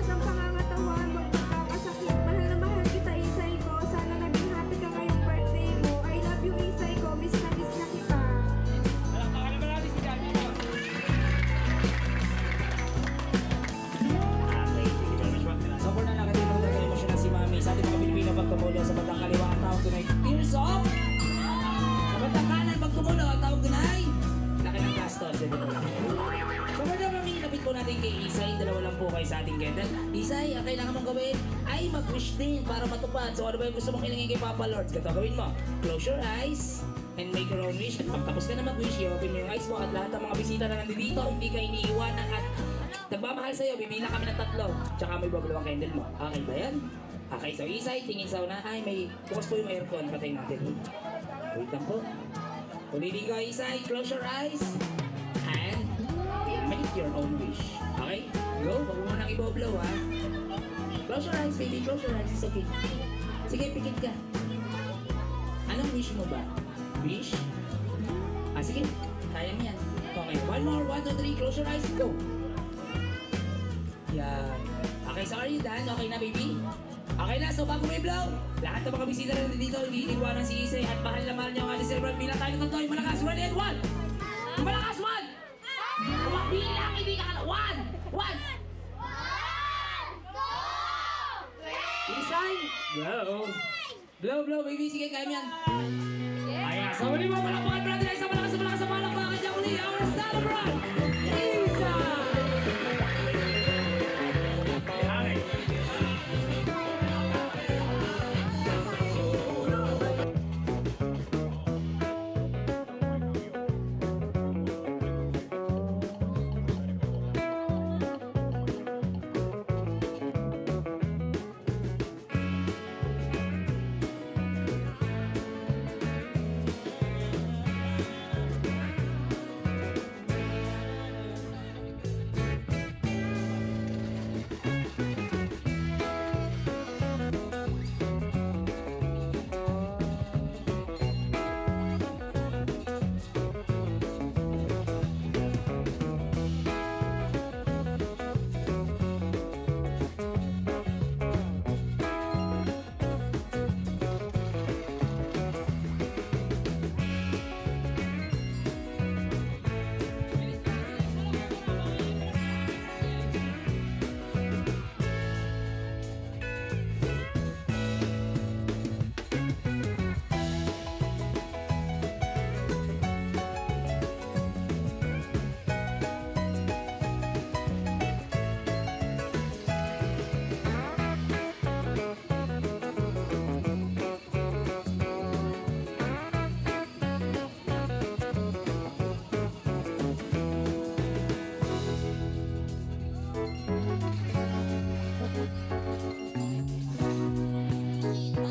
ang pangangatawan, magpagkakasakit. Mahal na mahal kita, Isay ko. Sana naging happy ka ngayong birthday mo. I love you, Isay ko. Miss na kita. Support na natin ang talagang emosyon na si Mami sa ating mga Pilipino pagtumulo sa bandang kaliwa ang tawag tunay. Tears off! Sa bandang kanan pagtumulo ang tawag tunay. Laki ng gastos. So pwede Mami, lapit po natin kay Isay. Dalawa lang po kayo sa ating candle. Isay, ang kailangan mong gawin ay mag-wish din para matupad. So ano ba yung gusto mong ilingin kay Papa Lord? Ganito gawin mo. Close your eyes and make your own wish. At pagtapos ka na mag-wish, i-open mo yung eyes mo at lahat ng mga bisita na nandito, hindi ka iniiwanan at nagmamahal sa'yo, bibila kami ng 3. Tsaka may babalawang candle mo. Okay ba yan? Okay, so Isay, tingin sa una. Ay, may bukas po yung aircon. Patayin natin. Wait lang po. Ulitin ko, Isay. Close your eyes. And make your own wish. Okay? Go. Huwag mo nang iboblow, ha? Close your eyes, baby. Close your eyes. It's okay. Sige, pikit ka. Anong wish mo ba? Wish? Sige. Kaya mo yan. Okay. One more. 1, 2, 3. Close your eyes. Go. Yan. Okay, so are you done? Okay na, baby? Okay na, so bago may blow, lahat ng mga bisita na dito, hindi iniwanan si Isay at mahal na mahal niya ang ating celebrant. Bilang tayo ng totoy, malakas, ready and 1! Malakas, 1! Bilang, hindi ka ka 1! 1! Isay! Blow! Blow, baby. Sige, kaya mo yan. Ayan, so muli mo, palakpakan brother, isang malakas sa palakpakan niya uli, our celebrant, Isay!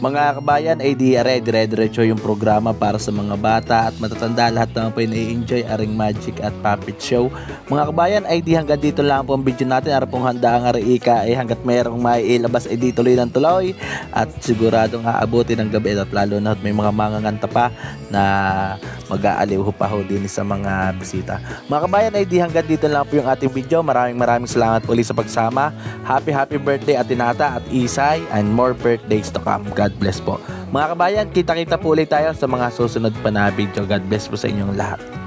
Mga kabayan, ay dire-diretso yung programa para sa mga bata at matatanda. Lahat naman po yung i-enjoy aring magic at puppet show. Mga kabayan, ay di hanggang dito lang po ang video natin. Ara pong handa ang Ariika ay hanggat mayroong maiilabas ay di tuloy ng tuloy. At siguradong aabuti ng gabi at lalo na may mga manganganta pa na mag-aaliw pa ho din sa mga bisita. Mga kabayan, ay di hanggang dito lang po yung ating video. Maraming salamat po ulit sa pagsama. Happy birthday Atinata at Isay and more birthdays to come. God bless po. Mga kabayan, kita-kita po ulit tayo sa mga susunod pa na video. God bless po sa inyong lahat.